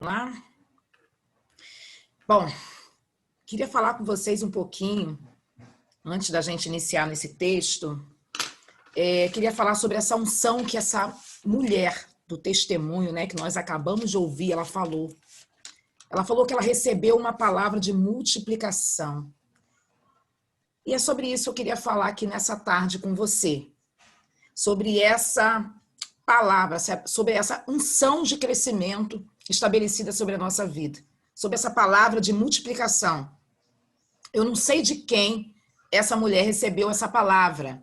Lá. Bom, queria falar com vocês um pouquinho, antes da gente iniciar nesse texto, queria falar sobre essa unção que essa mulher do testemunho, né, que nós acabamos de ouvir, ela falou. Ela falou que ela recebeu uma palavra de multiplicação. E é sobre isso que eu queria falar aqui nessa tarde com você. Sobre essa palavra, sobre essa unção de crescimento estabelecida sobre a nossa vida. Sobre essa palavra de multiplicação. Eu não sei de quem essa mulher recebeu essa palavra,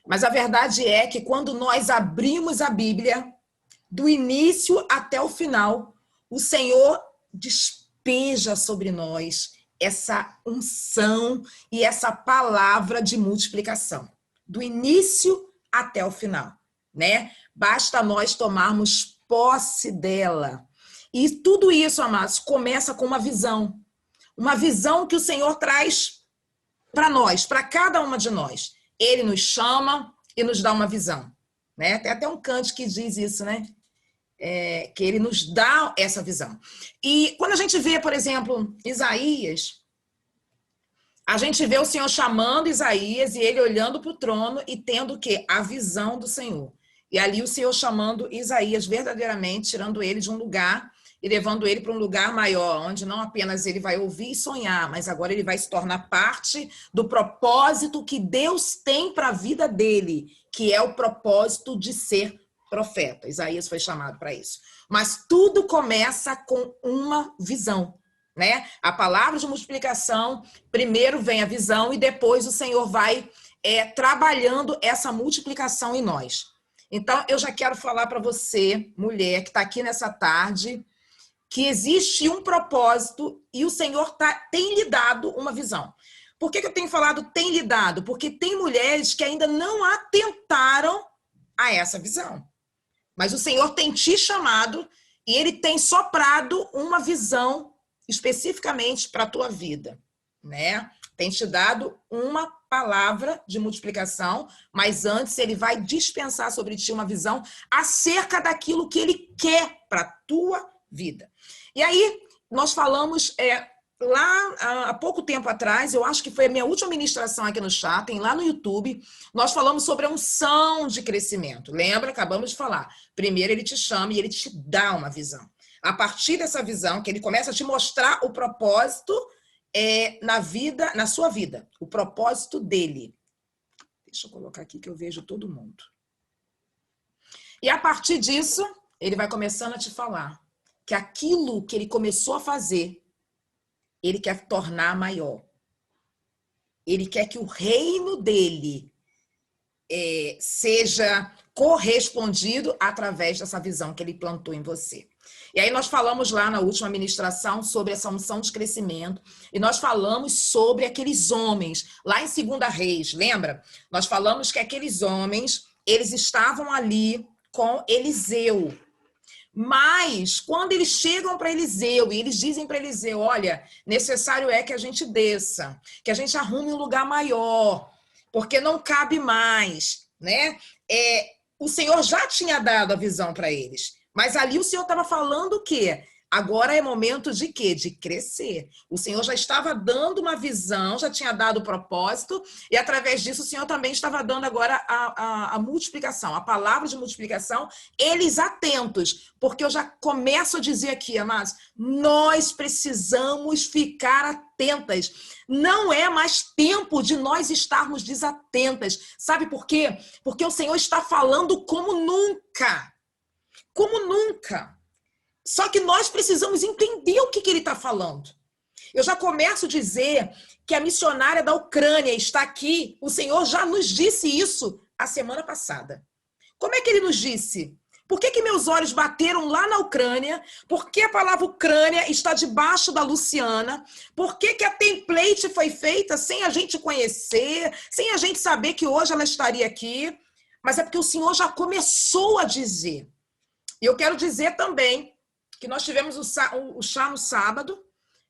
mas a verdade é que quando nós abrimos a Bíblia, do início até o final, o Senhor despeja sobre nós essa unção e essa palavra de multiplicação. Do início até o final, né? Basta nós tomarmos posse dela. E tudo isso, amados, começa com uma visão. Uma visão que o Senhor traz para nós, para cada uma de nós. Ele nos chama e nos dá uma visão, né? Tem até um cântico que diz isso, né? Que ele nos dá essa visão. E quando a gente vê, por exemplo, Isaías, a gente vê o Senhor chamando Isaías e ele olhando para o trono e tendo o quê? A visão do Senhor. E ali o Senhor chamando Isaías verdadeiramente, tirando ele de um lugar e levando ele para um lugar maior, onde não apenas ele vai ouvir e sonhar, mas agora ele vai se tornar parte do propósito que Deus tem para a vida dele, que é o propósito de ser profeta. Isaías foi chamado para isso. Mas tudo começa com uma visão, né? A palavra de multiplicação, primeiro vem a visão e depois o Senhor vai trabalhando essa multiplicação em nós. Então, eu já quero falar para você, mulher, que está aqui nessa tarde, que existe um propósito e o Senhor tem lhe dado uma visão. Por que eu tenho falado tem lhe dado? Porque tem mulheres que ainda não atentaram a essa visão. Mas o Senhor tem te chamado e Ele tem soprado uma visão especificamente para a tua vida, né? Tem te dado uma palavra de multiplicação, mas antes Ele vai dispensar sobre ti uma visão acerca daquilo que Ele quer para a tua vida. E aí, nós falamos lá há pouco tempo atrás, eu acho que foi a minha última ministração aqui no chat, tem lá no YouTube, nós falamos sobre a unção de crescimento. Lembra? Acabamos de falar. Primeiro ele te chama e ele te dá uma visão. A partir dessa visão, que ele começa a te mostrar o propósito na sua vida, o propósito dele. Deixa eu colocar aqui que eu vejo todo mundo. E a partir disso, ele vai começando a te falar que aquilo que ele começou a fazer, ele quer tornar maior. Ele quer que o reino dele seja correspondido através dessa visão que ele plantou em você. E aí nós falamos lá na última ministração sobre essa unção de crescimento, e nós falamos sobre aqueles homens, lá em 2 Reis, lembra? Nós falamos que aqueles homens, eles estavam ali com Eliseu. Mas, quando eles chegam para Eliseu e eles dizem para Eliseu, olha, necessário é que a gente desça, que a gente arrume um lugar maior, porque não cabe mais, né? O Senhor já tinha dado a visão para eles, mas ali o Senhor estava falando o quê? Agora é momento de quê? De crescer. O Senhor já estava dando uma visão, já tinha dado o propósito, e através disso o Senhor também estava dando agora a multiplicação, a palavra de multiplicação, eles atentos, porque eu já começo a dizer aqui, amados, nós precisamos ficar atentas. Não é mais tempo de nós estarmos desatentas. Sabe por quê? Porque o Senhor está falando como nunca. Como nunca. Só que nós precisamos entender o que ele está falando. Eu já começo a dizer que a missionária da Ucrânia está aqui. O Senhor já nos disse isso a semana passada. Como é que ele nos disse? Por que meus olhos bateram lá na Ucrânia? Por que a palavra Ucrânia está debaixo da Luciana? Por que a template foi feita sem a gente conhecer, sem a gente saber que hoje ela estaria aqui? Mas é porque o Senhor já começou a dizer. E eu quero dizer também que nós tivemos o chá no sábado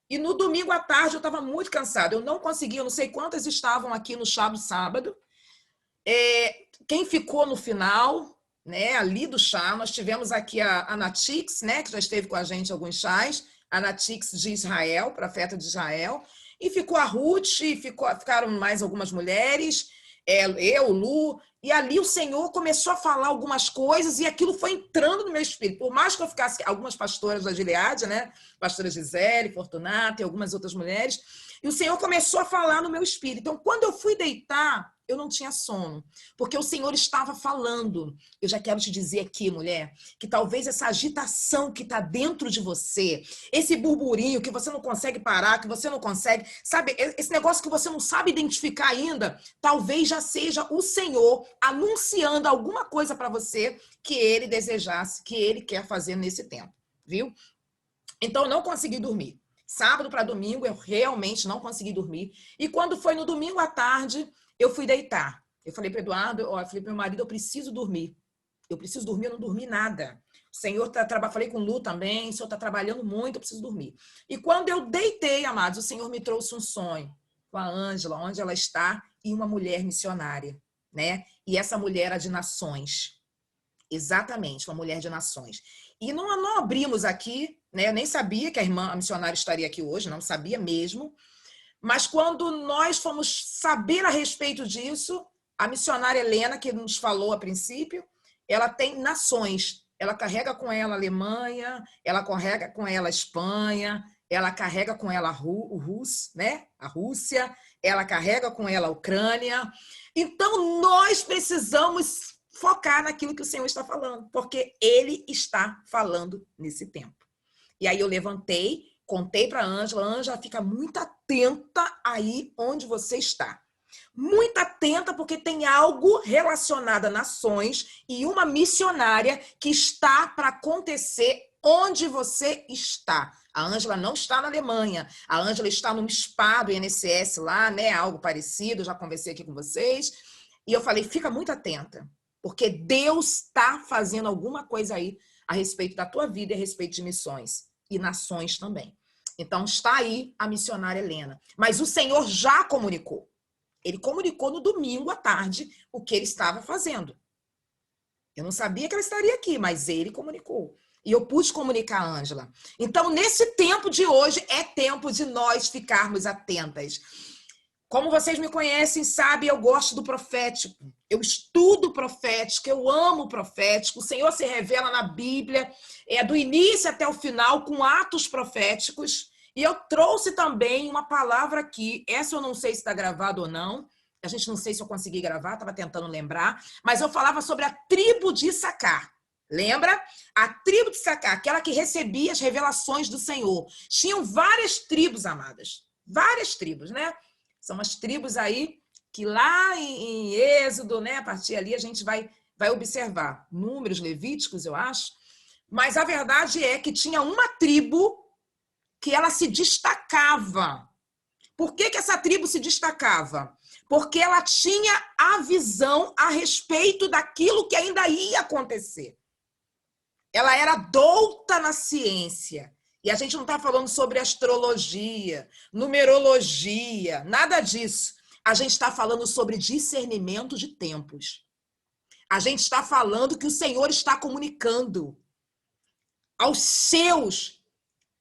e no domingo à tarde eu estava muito cansada. Eu não consegui, eu não sei quantas estavam aqui no chá do sábado. Quem ficou no final, né, ali do chá. Nós tivemos aqui a Natix, né, que já esteve com a gente em alguns chás, a Natix de Israel, profeta de Israel, e ficou a Ruth, ficaram mais algumas mulheres, eu, Lu, e ali o Senhor começou a falar algumas coisas e aquilo foi entrando no meu espírito. Por mais que eu ficasse, algumas pastoras da Gileade, né, pastora Gisele, Fortunata e algumas outras mulheres, e o Senhor começou a falar no meu espírito. Então, quando eu fui deitar, eu não tinha sono, porque o Senhor estava falando. Eu já quero te dizer aqui, mulher, que talvez essa agitação que está dentro de você, esse burburinho que você não consegue parar, que você não consegue, sabe, esse negócio que você não sabe identificar ainda, talvez já seja o Senhor anunciando alguma coisa para você que Ele desejasse, que Ele quer fazer nesse tempo, viu? Então, eu não consegui dormir. Sábado para domingo, eu realmente não consegui dormir. E quando foi no domingo à tarde, eu fui deitar. Eu falei para o Eduardo, eu falei para meu marido, eu preciso dormir. Eu preciso dormir, eu não dormi nada. O Senhor falei com o Lu também, o Senhor está trabalhando muito, eu preciso dormir. E quando eu deitei, amados, o Senhor me trouxe um sonho com a Ângela, onde ela está, e uma mulher missionária, né? E essa mulher era de nações. Exatamente, uma mulher de nações. E não abrimos aqui, né? Eu nem sabia que a missionária estaria aqui hoje, não sabia mesmo. Mas quando nós fomos saber a respeito disso, a missionária Helena, que nos falou a princípio, ela tem nações. Ela carrega com ela a Alemanha, ela carrega com ela a Espanha, ela carrega com ela né? A Rússia, ela carrega com ela a Ucrânia. Então, nós precisamos focar naquilo que o Senhor está falando, porque Ele está falando nesse tempo. E aí eu levantei, contei para a Ângela, fica muito atenta aí onde você está. Muito atenta, porque tem algo relacionado a nações e uma missionária que está para acontecer onde você está. A Ângela não está na Alemanha, a Ângela está num spa do INSS lá, né? Algo parecido, já conversei aqui com vocês. E eu falei, fica muito atenta, porque Deus está fazendo alguma coisa aí a respeito da tua vida e a respeito de missões e nações também. Então, está aí a missionária Helena. Mas o Senhor já comunicou. Ele comunicou no domingo à tarde o que ele estava fazendo. Eu não sabia que ela estaria aqui, mas ele comunicou. E eu pude comunicar a Ângela. Então, nesse tempo de hoje, é tempo de nós ficarmos atentas. Como vocês me conhecem, sabem, eu gosto do profético. Eu estudo profético, eu amo o profético. O Senhor se revela na Bíblia, do início até o final, com atos proféticos. E eu trouxe também uma palavra aqui. Essa eu não sei se está gravado ou não. A gente não sei se eu consegui gravar, estava tentando lembrar. Mas eu falava sobre a tribo de Issacar. Lembra? A tribo de Issacar, aquela que recebia as revelações do Senhor. Tinham várias tribos, amadas. Várias tribos, né? São as tribos aí que lá em Êxodo, né, a partir ali a gente vai observar. Números levíticos, eu acho. Mas a verdade é que tinha uma tribo que ela se destacava. Por que essa tribo se destacava? Porque ela tinha a visão a respeito daquilo que ainda ia acontecer. Ela era douta na ciência. E a gente não está falando sobre astrologia, numerologia, nada disso. A gente está falando sobre discernimento de tempos. A gente está falando que o Senhor está comunicando aos seus,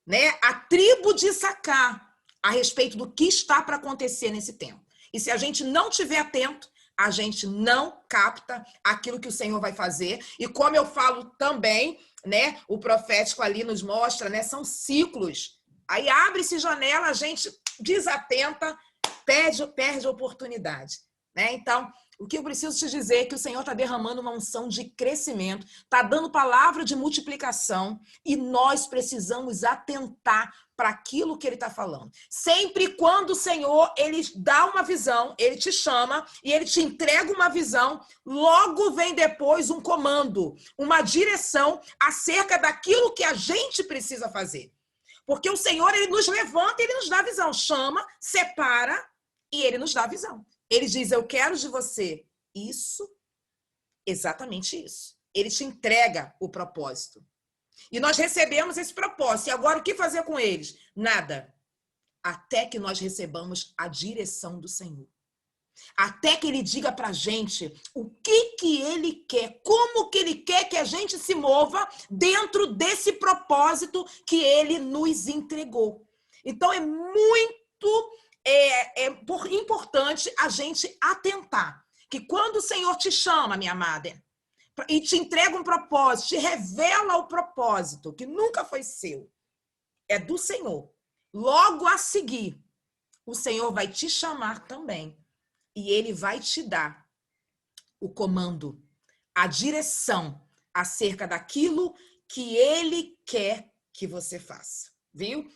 né, a tribo de Issacar, a respeito do que está para acontecer nesse tempo. E se a gente não estiver atento, a gente não capta aquilo que o Senhor vai fazer. E como eu falo também, né, o profético ali nos mostra, né, são ciclos. Aí abre-se janela, a gente desatenta, perde a oportunidade, né? Então, o que eu preciso te dizer é que o Senhor está derramando uma unção de crescimento, está dando palavra de multiplicação e nós precisamos atentar para aquilo que Ele está falando. Sempre quando o Senhor, Ele dá uma visão, Ele te chama e Ele te entrega uma visão, logo vem depois um comando, uma direção acerca daquilo que a gente precisa fazer. Porque o Senhor, Ele nos levanta e Ele nos dá visão. Chama, separa e Ele nos dá visão. Ele diz, eu quero de você isso, exatamente isso. Ele te entrega o propósito. E nós recebemos esse propósito. E agora o que fazer com eles? Nada. Até que nós recebamos a direção do Senhor. Até que ele diga para a gente o que ele quer, como que ele quer que a gente se mova dentro desse propósito que ele nos entregou. Então, é muito importante a gente atentar que quando o Senhor te chama, minha amada, e te entrega um propósito, te revela o propósito, que nunca foi seu, é do Senhor. Logo a seguir, o Senhor vai te chamar também. E ele vai te dar o comando, a direção acerca daquilo que ele quer que você faça, viu?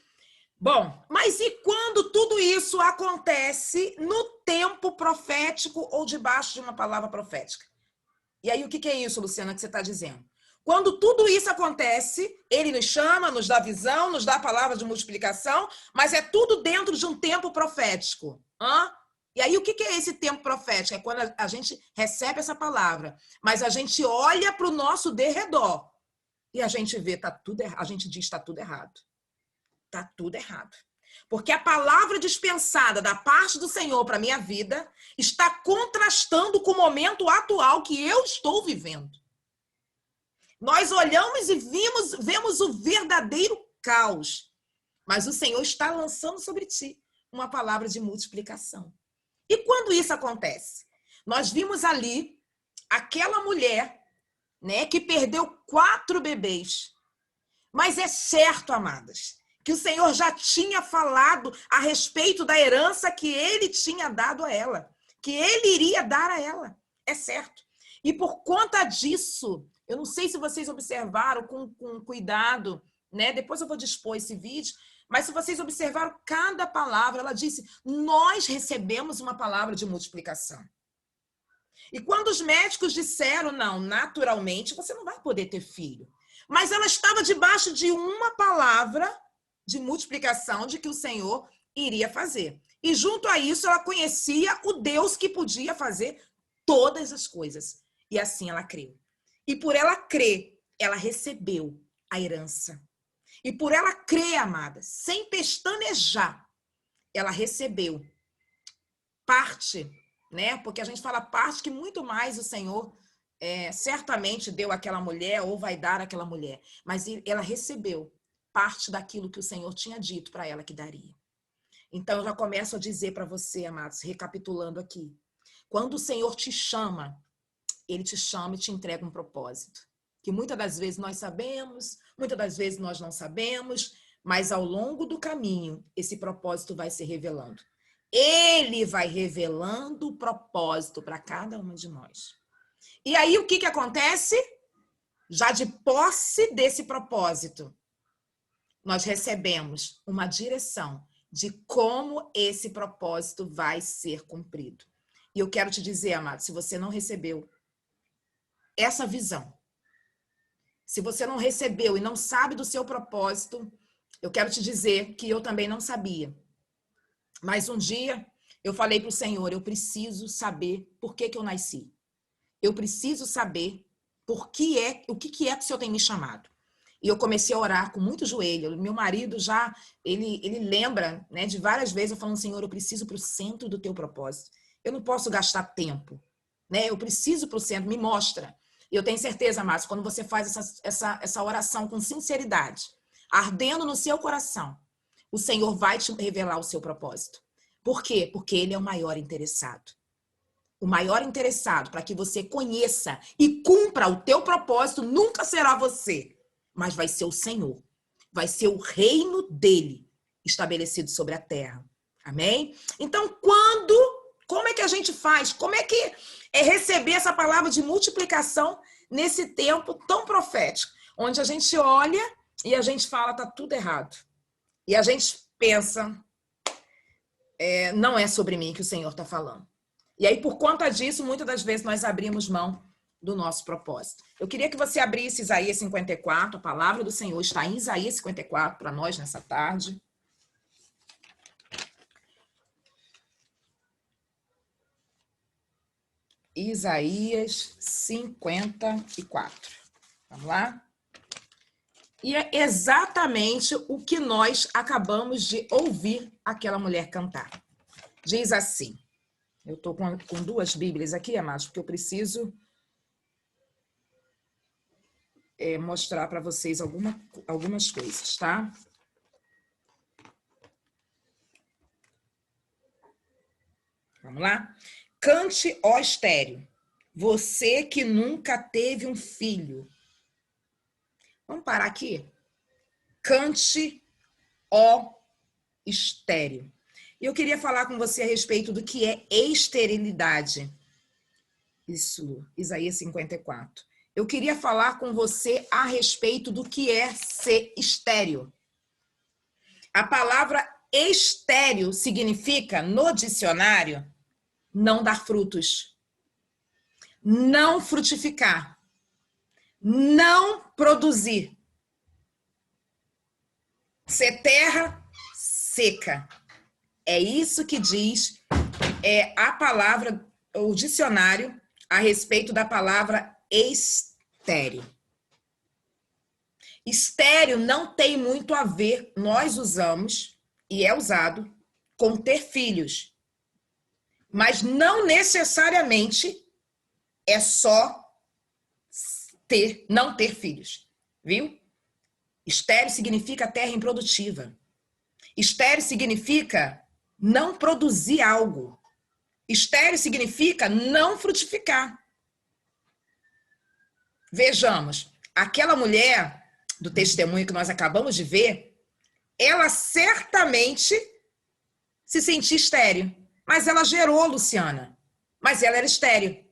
Bom, mas e quando tudo isso acontece no tempo profético ou debaixo de uma palavra profética? E aí, o que é isso, Luciana, que você está dizendo? Quando tudo isso acontece, ele nos chama, nos dá visão, nos dá a palavra de multiplicação, mas é tudo dentro de um tempo profético. E aí, o que é esse tempo profético? É quando a gente recebe essa palavra, mas a gente olha para o nosso derredor e a gente vê, tá tudo errado. A gente diz, está tudo errado. Está tudo errado. Porque a palavra dispensada da parte do Senhor para a minha vida está contrastando com o momento atual que eu estou vivendo. Nós olhamos e vemos o verdadeiro caos, mas o Senhor está lançando sobre ti uma palavra de multiplicação. E quando isso acontece? Nós vimos ali aquela mulher, né, que perdeu 4 bebês. Mas é certo, amadas, que o Senhor já tinha falado a respeito da herança que ele tinha dado a ela, que ele iria dar a ela. É certo. E por conta disso, eu não sei se vocês observaram com cuidado, né? Depois eu vou dispor esse vídeo, mas se vocês observaram cada palavra, ela disse, nós recebemos uma palavra de multiplicação. E quando os médicos disseram, não, naturalmente você não vai poder ter filho. Mas ela estava debaixo de uma palavra de multiplicação de que o Senhor iria fazer. E junto a isso, ela conhecia o Deus que podia fazer todas as coisas. E assim ela creu. E por ela crer, ela recebeu a herança. E por ela crer, amada, sem pestanejar, ela recebeu parte, né? Porque a gente fala parte que muito mais o Senhor certamente deu àquela mulher ou vai dar àquela mulher. Mas ela recebeu parte daquilo que o Senhor tinha dito para ela que daria. Então, eu já começo a dizer para você, amados, recapitulando aqui. Quando o Senhor te chama, ele te chama e te entrega um propósito. Que muitas das vezes nós sabemos, muitas das vezes nós não sabemos, mas ao longo do caminho, esse propósito vai se revelando. Ele vai revelando o propósito para cada uma de nós. E aí, o que acontece? Já de posse desse propósito, nós recebemos uma direção de como esse propósito vai ser cumprido. E eu quero te dizer, amado, se você não recebeu essa visão, se você não recebeu e não sabe do seu propósito, eu quero te dizer que eu também não sabia. Mas um dia eu falei para o Senhor, eu preciso saber por que eu nasci. Eu preciso saber o que é que o Senhor tem me chamado. E eu comecei a orar com muito joelho. Meu marido já, ele lembra, né, de várias vezes eu falando, Senhor, eu preciso para o centro do teu propósito. Eu não posso gastar tempo, né? Eu preciso para o centro, me mostra. E eu tenho certeza, Márcio, quando você faz essa oração com sinceridade, ardendo no seu coração, o Senhor vai te revelar o seu propósito. Por quê? Porque ele é o maior interessado. O maior interessado para que você conheça e cumpra o teu propósito nunca será você, mas vai ser o Senhor. Vai ser o reino dele estabelecido sobre a terra. Amém? Então, como é que a gente faz? Como é que é receber essa palavra de multiplicação nesse tempo tão profético? Onde a gente olha e a gente fala, tá tudo errado. E a gente pensa, não é sobre mim que o Senhor está falando. E aí, por conta disso, muitas das vezes nós abrimos mão do nosso propósito. Eu queria que você abrisse Isaías 54, a palavra do Senhor está em Isaías 54 para nós nessa tarde. Isaías 54. Vamos lá? E é exatamente o que nós acabamos de ouvir aquela mulher cantar. Diz assim: Eu estou com duas Bíblias aqui, amados, porque eu preciso mostrar para vocês algumas coisas, tá? Vamos lá? Cante, ó estéreo, você que nunca teve um filho. Vamos parar aqui? Cante, ó estéreo. E eu queria falar com você a respeito do que é esterilidade. Isso, Isaías 54. Eu queria falar com você a respeito do que é ser estéreo. A palavra estéreo significa, no dicionário, não dar frutos, não frutificar, não produzir, ser terra seca. É isso que diz a palavra, o dicionário, a respeito da palavra estéreo. Estéreo não tem muito a ver, nós usamos, e é usado, com ter filhos. Mas não necessariamente é só não ter filhos, viu? Estéreo significa terra improdutiva. Estéreo significa não produzir algo. Estéreo significa não frutificar. Vejamos, aquela mulher do testemunho que nós acabamos de ver, ela certamente se sentia estéreo, mas ela gerou, Luciana, mas ela era estéreo.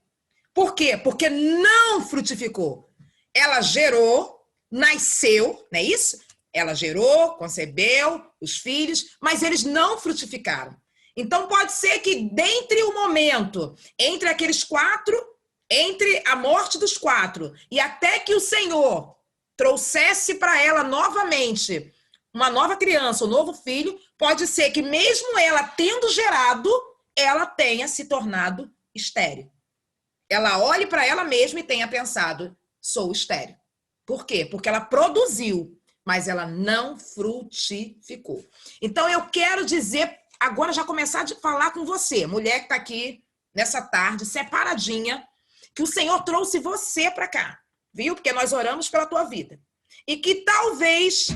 Por quê? Porque não frutificou. Ela gerou, nasceu, não é isso? Ela gerou, concebeu os filhos, mas eles não frutificaram. Então pode ser que dentre o momento, entre aqueles 4, entre a morte dos 4 e até que o Senhor trouxesse para ela novamente uma nova criança, um novo filho, pode ser que mesmo ela tendo gerado, ela tenha se tornado estéril. Ela olhe para ela mesma e tenha pensado, sou estéril. Por quê? Porque ela produziu, mas ela não frutificou. Então eu quero dizer, agora já começar a falar com você, mulher que está aqui nessa tarde, separadinha, que o Senhor trouxe você para cá, viu? Porque nós oramos pela tua vida. E que talvez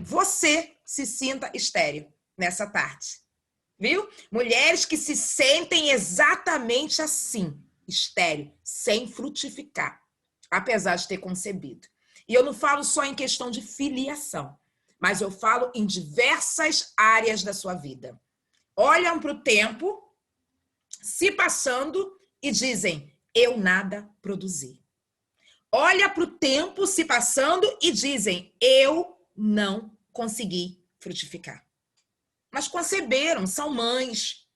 você se sinta estéril nessa tarde, viu? Mulheres que se sentem exatamente assim, estéril, sem frutificar, apesar de ter concebido. E eu não falo só em questão de filiação, mas eu falo em diversas áreas da sua vida. Olham para o tempo se passando e dizem, eu nada produzi. Olha para o tempo se passando e dizem, eu não consegui frutificar. Mas conceberam, são mães,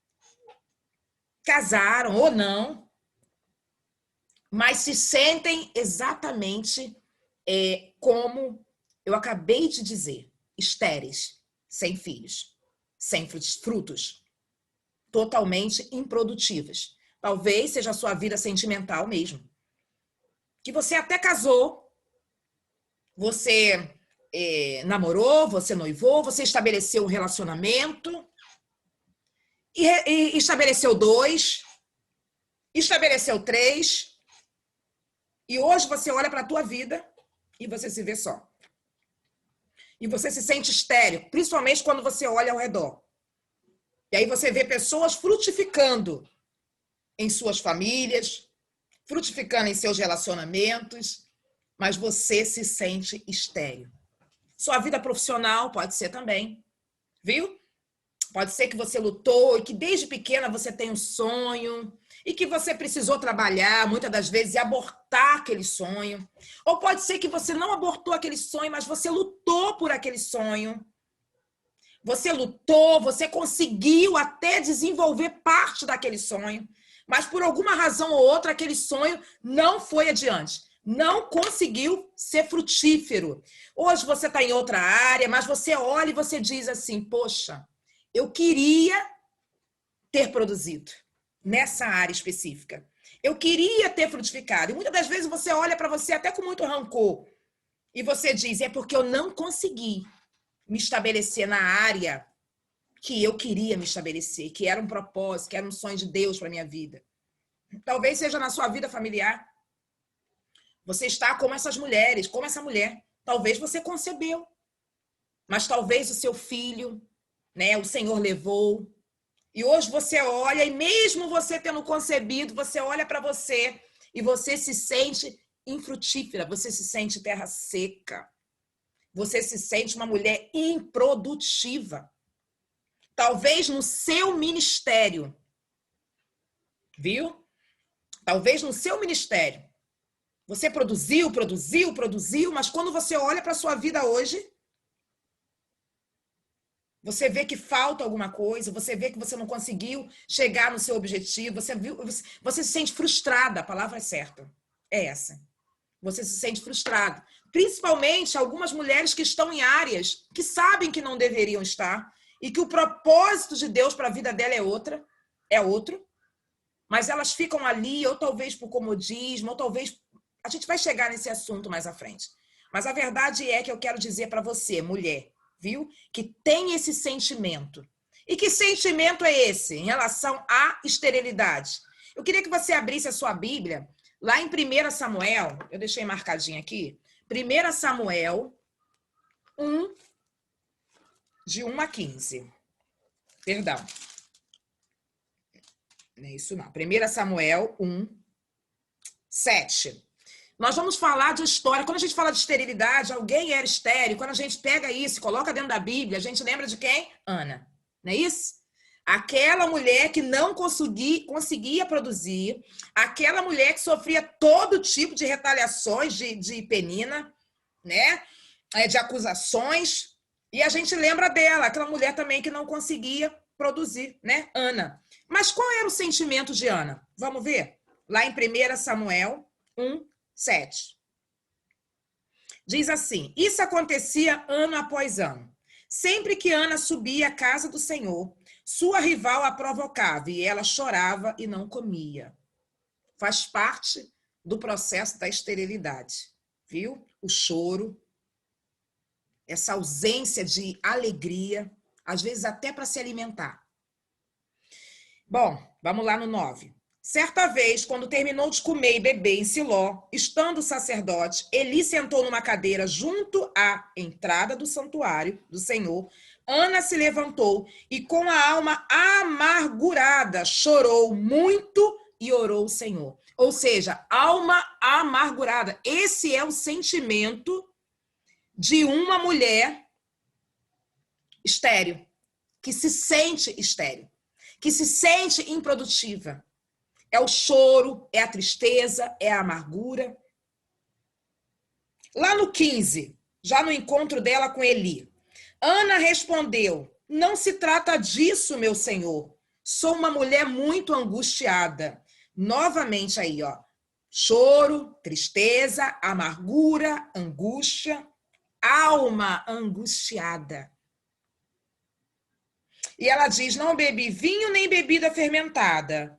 casaram ou não, mas se sentem exatamente como eu acabei de dizer, estéreis, sem filhos, sem frutos, totalmente improdutivas. Talvez seja a sua vida sentimental mesmo. Que você até casou, você namorou, você noivou, você estabeleceu um relacionamento, e estabeleceu 2, estabeleceu 3, e hoje você olha para a tua vida e você se vê só. E você se sente estéril, principalmente quando você olha ao redor. E aí você vê pessoas frutificando em suas famílias, frutificando em seus relacionamentos, mas você se sente estéril. Sua vida profissional pode ser também, viu? Pode ser que você lutou e que desde pequena você tem um sonho e que você precisou trabalhar, muitas das vezes, e abortar aquele sonho. Ou pode ser que você não abortou aquele sonho, mas você lutou por aquele sonho. Você lutou, você conseguiu até desenvolver parte daquele sonho, mas por alguma razão ou outra aquele sonho não foi adiante. Não conseguiu ser frutífero. Hoje você está em outra área, mas você olha e você diz assim, poxa, eu queria ter produzido nessa área específica. Eu queria ter frutificado. E muitas das vezes você olha para você até com muito rancor e você diz, é porque eu não consegui me estabelecer na área que eu queria me estabelecer, que era um propósito, que era um sonho de Deus para minha vida. Talvez seja na sua vida familiar. Você está como essas mulheres, como essa mulher. Talvez você concebeu, mas talvez o seu filho, né, o Senhor levou. E hoje você olha, e mesmo você tendo concebido, você olha para você e você se sente infrutífera, você se sente terra seca. Você se sente uma mulher improdutiva. Talvez no seu ministério, viu? Talvez no seu ministério. Você produziu, mas quando você olha para a sua vida hoje, você vê que falta alguma coisa, você vê que você não conseguiu chegar no seu objetivo, você se sente frustrada, a palavra é certa, é essa. Você se sente frustrado. Principalmente algumas mulheres que estão em áreas que sabem que não deveriam estar e que o propósito de Deus para a vida dela é outro, mas elas ficam ali, ou talvez por comodismo, ou talvez... A gente vai chegar nesse assunto mais à frente. Mas a verdade é que eu quero dizer para você, mulher, viu? Que tem esse sentimento. E que sentimento é esse em relação à esterilidade? Eu queria que você abrisse a sua Bíblia lá em 1 Samuel, eu deixei marcadinho aqui, 1 Samuel 1, de 1 a 15. Perdão. Não é isso não. 1 Samuel 1, 7. Nós vamos falar de história. Quando a gente fala de esterilidade, alguém era estéril. Quando a gente pega isso e coloca dentro da Bíblia, a gente lembra de quem? Ana. Não é isso? Aquela mulher que não conseguia produzir, aquela mulher que sofria todo tipo de retaliações de Penina, né? De acusações. E a gente lembra dela, aquela mulher também que não conseguia produzir, né? Ana. Mas qual era o sentimento de Ana? Vamos ver? Lá em 1 Samuel 1, 7. Diz assim: isso acontecia ano após ano. Sempre que Ana subia à casa do Senhor, sua rival a provocava e ela chorava e não comia. Faz parte do processo da esterilidade, viu? O choro, essa ausência de alegria, às vezes até para se alimentar. Bom, vamos lá no 9. Certa vez, quando terminou de comer e beber em Siló, estando o sacerdote, Eli sentou numa cadeira junto à entrada do santuário do Senhor. Ana se levantou e, com a alma amargurada, chorou muito e orou ao Senhor. Ou seja, alma amargurada. Esse é o sentimento de uma mulher estéril, que se sente estéril, que se sente improdutiva. É o choro, é a tristeza, é a amargura. Lá no 15, já no encontro dela com Eli, Ana respondeu: não se trata disso, meu senhor. Sou uma mulher muito angustiada. Novamente aí, ó. Choro, tristeza, amargura, angústia, alma angustiada. E ela diz: não bebi vinho nem bebida fermentada.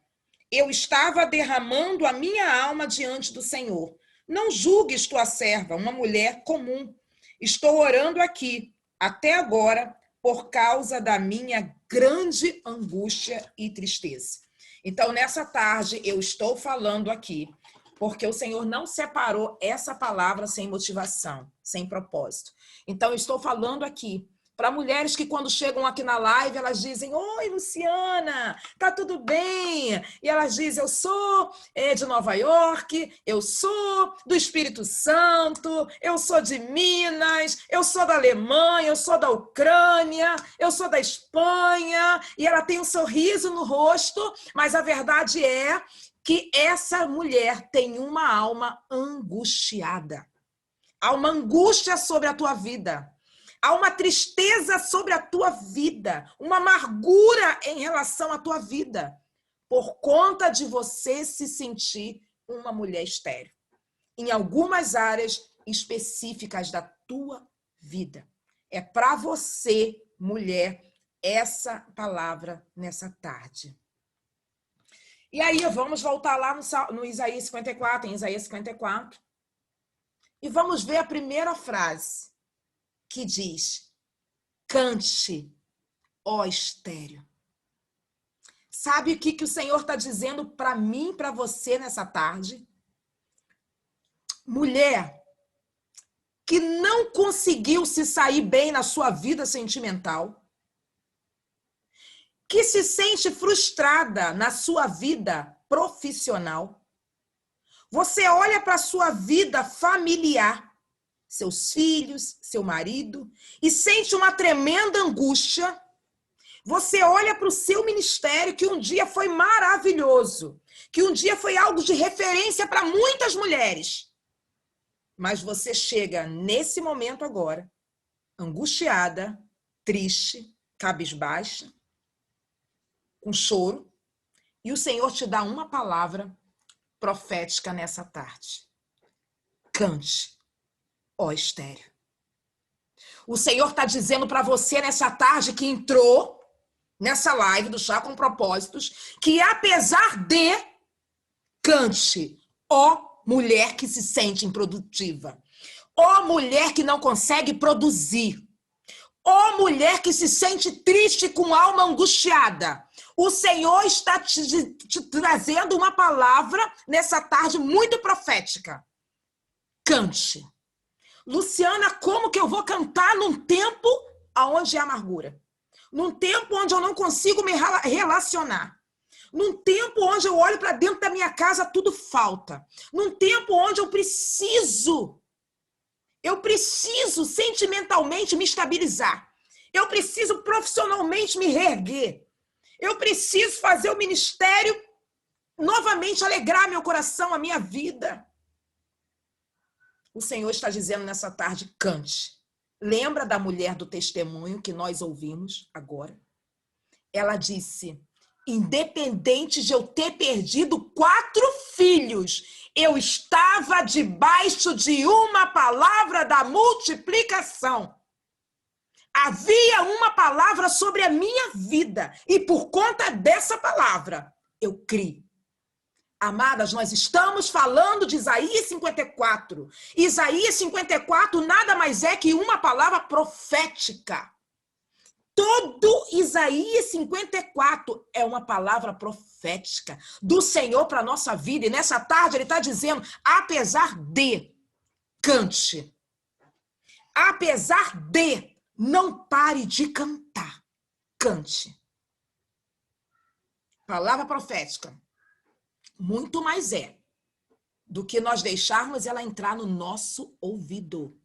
Eu estava derramando a minha alma diante do Senhor. Não julgues tua serva, uma mulher comum. Estou orando aqui, até agora, por causa da minha grande angústia e tristeza. Então, nessa tarde, eu estou falando aqui, porque o Senhor não separou essa palavra sem motivação, sem propósito. Então, eu estou falando aqui para mulheres que quando chegam aqui na live, elas dizem: oi, Luciana, tá tudo bem? E elas dizem: eu sou de Nova York, eu sou do Espírito Santo, eu sou de Minas, eu sou da Alemanha, eu sou da Ucrânia, eu sou da Espanha. E ela tem um sorriso no rosto, mas a verdade é que essa mulher tem uma alma angustiada. Há uma angústia sobre a tua vida. Há uma tristeza sobre a tua vida, uma amargura em relação à tua vida, por conta de você se sentir uma mulher estéril, em algumas áreas específicas da tua vida. É para você, mulher, essa palavra nessa tarde. E aí, vamos voltar lá no Isaías 54, em Isaías 54, e vamos ver a primeira frase, que diz: cante, ó estéril. Sabe o que o Senhor está dizendo para mim e para você nessa tarde? Mulher que não conseguiu se sair bem na sua vida sentimental, que se sente frustrada na sua vida profissional. Você olha para a sua vida familiar, seus filhos, seu marido, e sente uma tremenda angústia. Você olha para o seu ministério, que um dia foi maravilhoso, que um dia foi algo de referência para muitas mulheres. Mas você chega nesse momento agora, angustiada, triste, cabisbaixa, com choro, e o Senhor te dá uma palavra profética nessa tarde. Cante, ó estéril. O Senhor está dizendo para você nessa tarde que entrou nessa live do Chá com Propósitos, que apesar de, cante, ó mulher que se sente improdutiva, ó mulher que não consegue produzir, ó mulher que se sente triste com alma angustiada. O Senhor está te trazendo uma palavra nessa tarde muito profética. Cante. Luciana, como que eu vou cantar num tempo onde há amargura? Num tempo onde eu não consigo me relacionar. Num tempo onde eu olho para dentro da minha casa, tudo falta. Num tempo onde eu preciso sentimentalmente me estabilizar. Eu preciso profissionalmente me reerguer. Eu preciso fazer o ministério novamente alegrar meu coração, a minha vida. O Senhor está dizendo nessa tarde, cante. Lembra da mulher do testemunho que nós ouvimos agora? Ela disse, independente de eu ter perdido 4 filhos, eu estava debaixo de uma palavra da multiplicação. Havia uma palavra sobre a minha vida e por conta dessa palavra, eu criei. Amadas, nós estamos falando de Isaías 54. Isaías 54 nada mais é que uma palavra profética. Todo Isaías 54 é uma palavra profética do Senhor para a nossa vida. E nessa tarde ele está dizendo, apesar de, cante. Apesar de, não pare de cantar. Cante. Palavra profética. Muito mais é do que nós deixarmos ela entrar no nosso ouvido.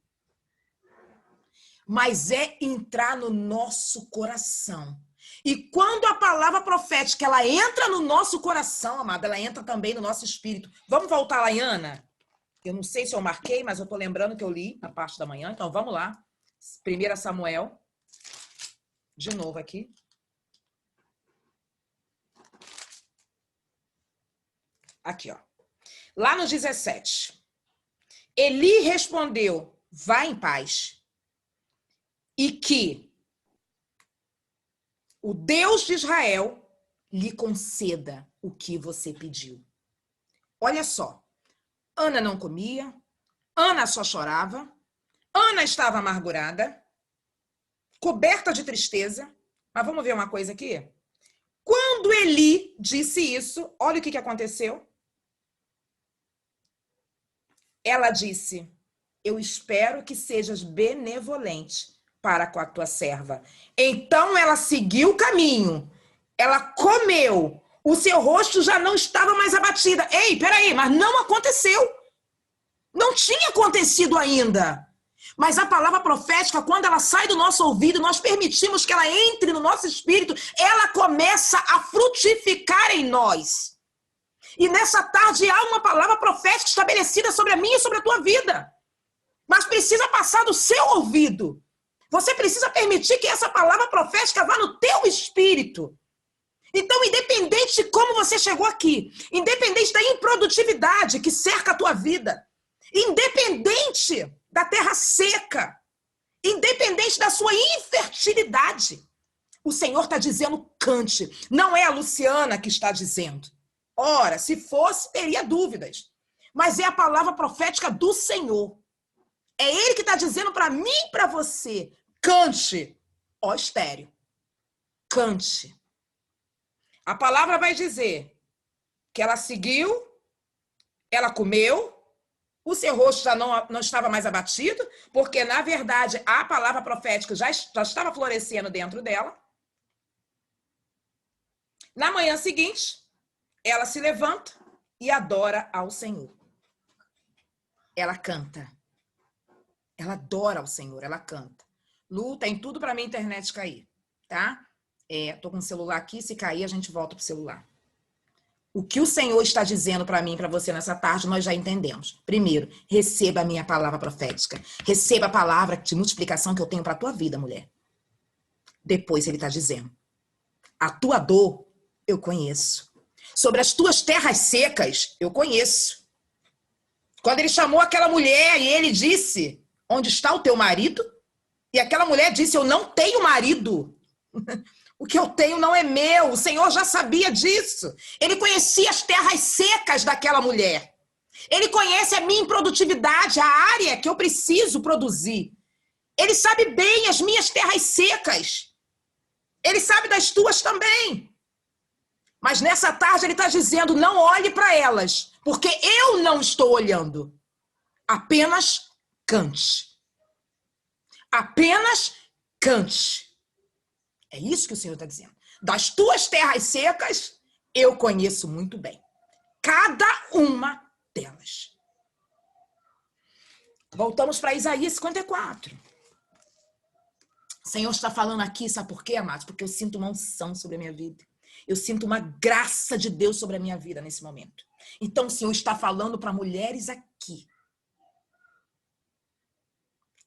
Mas é entrar no nosso coração. E quando a palavra profética ela entra no nosso coração, amada, ela entra também no nosso espírito. Vamos voltar lá, Ana? Eu não sei se eu marquei, mas eu estou lembrando que eu li na parte da manhã. Então, vamos lá. 1 Samuel. De novo aqui. Aqui, ó. Lá no 17. Eli respondeu, vá em paz. E que o Deus de Israel lhe conceda o que você pediu. Olha só. Ana não comia. Ana só chorava. Ana estava amargurada. Coberta de tristeza. Mas vamos ver uma coisa aqui? Quando Eli disse isso, olha o que aconteceu. Ela disse, eu espero que sejas benevolente para com a tua serva. Então ela seguiu o caminho. Ela comeu. O seu rosto já não estava mais abatida. Ei, peraí, mas não aconteceu. Não tinha acontecido ainda. Mas a palavra profética, quando ela sai do nosso ouvido, nós permitimos que ela entre no nosso espírito, ela começa a frutificar em nós. E nessa tarde há uma palavra profética estabelecida sobre a minha e sobre a tua vida. Mas precisa passar do seu ouvido. Você precisa permitir que essa palavra profética vá no teu espírito. Então, independente de como você chegou aqui, independente da improdutividade que cerca a tua vida, independente da terra seca, independente da sua infertilidade, o Senhor está dizendo cante. Não é a Luciana que está dizendo. Ora, se fosse, teria dúvidas. Mas é a palavra profética do Senhor. É Ele que está dizendo para mim e para você, cante, ó estéril. cante. A palavra vai dizer que ela seguiu, ela comeu, o seu rosto já não estava mais abatido, porque, na verdade, a palavra profética já estava florescendo dentro dela. Na manhã seguinte, ela se levanta e adora ao Senhor. Ela canta. Ela adora ao Senhor, ela canta. Lu, tem tudo para minha internet cair, tá? Tô com o celular aqui, se cair a gente volta pro celular. O que o Senhor está dizendo para mim e para você nessa tarde, nós já entendemos. Primeiro, receba a minha palavra profética. Receba a palavra de multiplicação que eu tenho para a tua vida, mulher. Depois ele está dizendo, a tua dor eu conheço. Sobre as tuas terras secas, eu conheço. Quando ele chamou aquela mulher e ele disse, onde está o teu marido? E aquela mulher disse, eu não tenho marido. O que eu tenho não é meu. O Senhor já sabia disso. Ele conhecia as terras secas daquela mulher. Ele conhece a minha improdutividade, a área que eu preciso produzir. Ele sabe bem as minhas terras secas. Ele sabe das tuas também. Mas nessa tarde ele está dizendo, não olhe para elas, porque eu não estou olhando. Apenas cante. Apenas cante. É isso que o Senhor está dizendo. Das tuas terras secas, eu conheço muito bem. Cada uma delas. Voltamos para Isaías 54. O Senhor está falando aqui, sabe por quê, amados? Porque eu sinto uma unção sobre a minha vida. Eu sinto uma graça de Deus sobre a minha vida nesse momento. Então o Senhor está falando para mulheres aqui.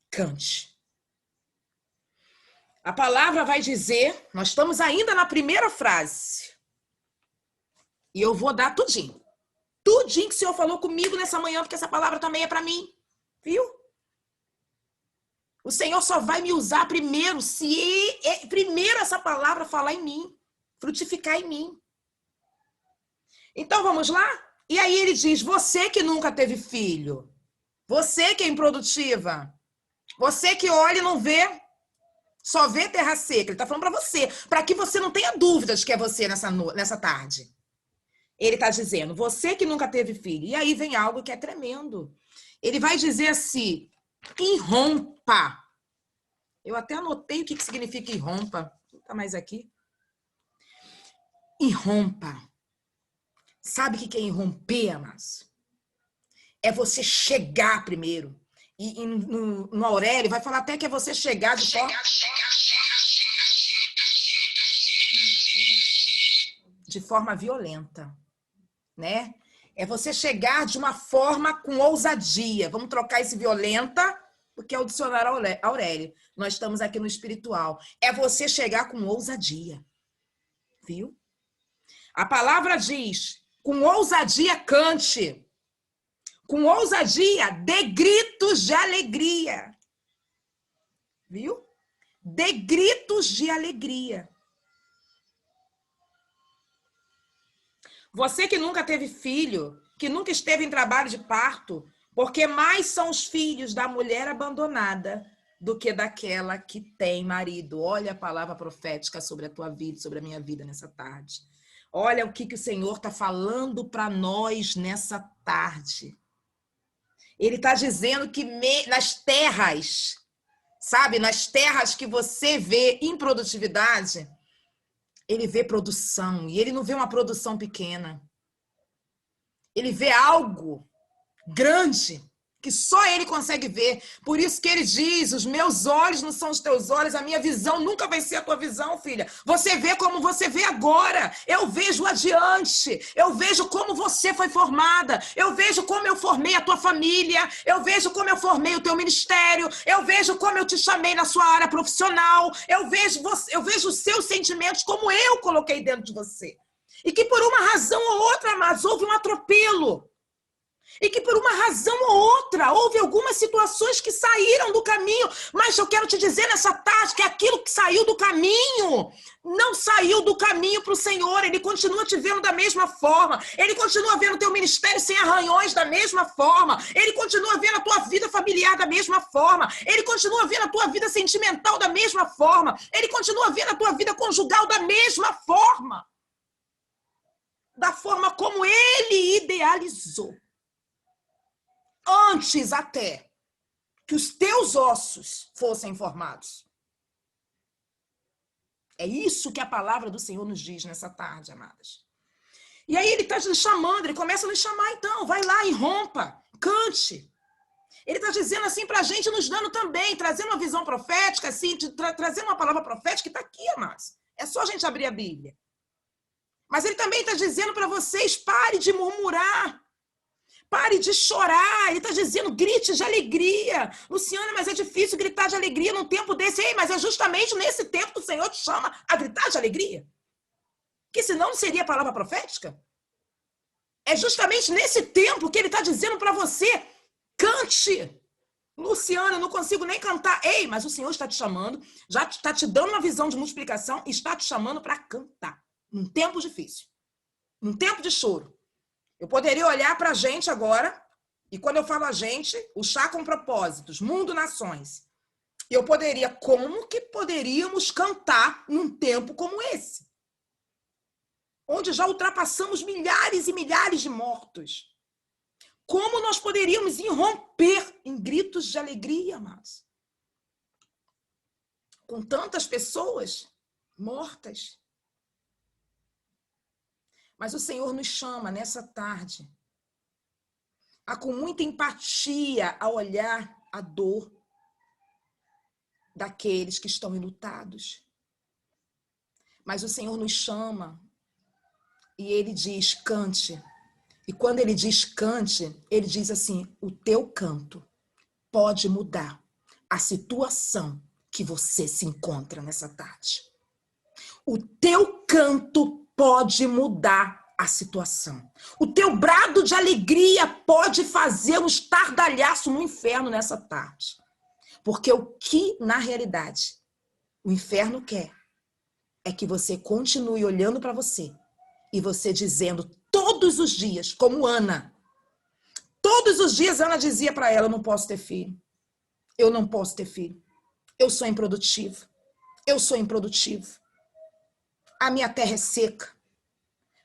Cante. A palavra vai dizer, nós estamos ainda na primeira frase. E eu vou dar tudinho. Tudinho que o Senhor falou comigo nessa manhã, porque essa palavra também é para mim. Viu? O Senhor só vai me usar primeiro, primeiro essa palavra falar em mim, frutificar em mim. Então vamos lá? E aí ele diz, você que nunca teve filho, você que é improdutiva, você que olha e não vê, só vê terra seca. Ele está falando para você, para que você não tenha dúvidas que é você nessa tarde. Ele está dizendo, você que nunca teve filho. E aí vem algo que é tremendo. Ele vai dizer assim, irrompa. Eu até anotei o que significa irrompa. Não está mais aqui. Irrompa. Sabe o que é irromper, amados? É você chegar primeiro. E no Aurélio vai falar até que é você chegar de forma... de forma violenta, né? É você chegar de uma forma com ousadia. Vamos trocar esse violenta, porque é o dicionário Aurélio. Nós estamos aqui no espiritual. É você chegar com ousadia. Viu? A palavra diz, com ousadia cante. Com ousadia, dê gritos de alegria. Viu? Dê gritos de alegria. Você que nunca teve filho, que nunca esteve em trabalho de parto, porque mais são os filhos da mulher abandonada do que daquela que tem marido. Olha a palavra profética sobre a tua vida, sobre a minha vida nessa tarde. Olha o que o Senhor está falando para nós nessa tarde. Ele está dizendo que nas terras, sabe, nas terras que você vê improdutividade, ele vê produção, e ele não vê uma produção pequena. Ele vê algo grande, que só ele consegue ver. Por isso que ele diz, os meus olhos não são os teus olhos, a minha visão nunca vai ser a tua visão, filha. Você vê como você vê agora. Eu vejo adiante. Eu vejo como você foi formada. Eu vejo como eu formei a tua família. Eu vejo como eu formei o teu ministério. Eu vejo como eu te chamei na sua área profissional. Eu vejo os seus sentimentos como eu coloquei dentro de você. E que por uma razão ou outra, mas houve um atropelo. E que por uma razão ou outra, houve algumas situações que saíram do caminho. Mas eu quero te dizer nessa tarde que aquilo que saiu do caminho, não saiu do caminho para o Senhor. Ele continua te vendo da mesma forma. Ele continua vendo o teu ministério sem arranhões da mesma forma. Ele continua vendo a tua vida familiar da mesma forma. Ele continua vendo a tua vida sentimental da mesma forma. Ele continua vendo a tua vida conjugal da mesma forma. Da forma como ele idealizou. Antes até que os teus ossos fossem formados. É isso que a palavra do Senhor nos diz nessa tarde, amadas. E aí ele está nos chamando, ele começa a nos chamar então, vai lá e rompa, cante. Ele está dizendo assim para a gente, nos dando também, trazendo uma visão profética, assim, trazendo uma palavra profética que está aqui, amadas. É só a gente abrir a Bíblia. Mas ele também está dizendo para vocês, pare de murmurar. Pare de chorar. Ele está dizendo, grite de alegria. Luciana, mas é difícil gritar de alegria num tempo desse. Ei, mas é justamente nesse tempo que o Senhor te chama a gritar de alegria. Que senão não seria palavra profética. É justamente nesse tempo que ele está dizendo para você, cante. Luciana, eu não consigo nem cantar. Ei, mas o Senhor está te chamando, já está te dando uma visão de multiplicação e está te chamando para cantar. Num tempo difícil. Num tempo de choro. Eu poderia olhar para a gente agora, e quando eu falo a gente, o Chá com Propósitos, Mundo Nações, eu poderia, como que poderíamos cantar num tempo como esse? Onde já ultrapassamos milhares e milhares de mortos. Como nós poderíamos irromper em gritos de alegria, amados? Com tantas pessoas mortas. Mas o Senhor nos chama nessa tarde a, com muita empatia, a olhar a dor daqueles que estão enlutados. Mas o Senhor nos chama e Ele diz, cante. E quando Ele diz cante, Ele diz assim, o teu canto pode mudar a situação que você se encontra nessa tarde. O teu canto pode mudar a situação. O teu brado de alegria pode fazer um estardalhaço no inferno nessa tarde. Porque o que, na realidade, o inferno quer é que você continue olhando para você e você dizendo todos os dias, como Ana. Todos os dias Ana dizia para ela, eu não posso ter filho. Eu não posso ter filho. Eu sou improdutivo. Eu sou improdutivo. A minha terra é seca.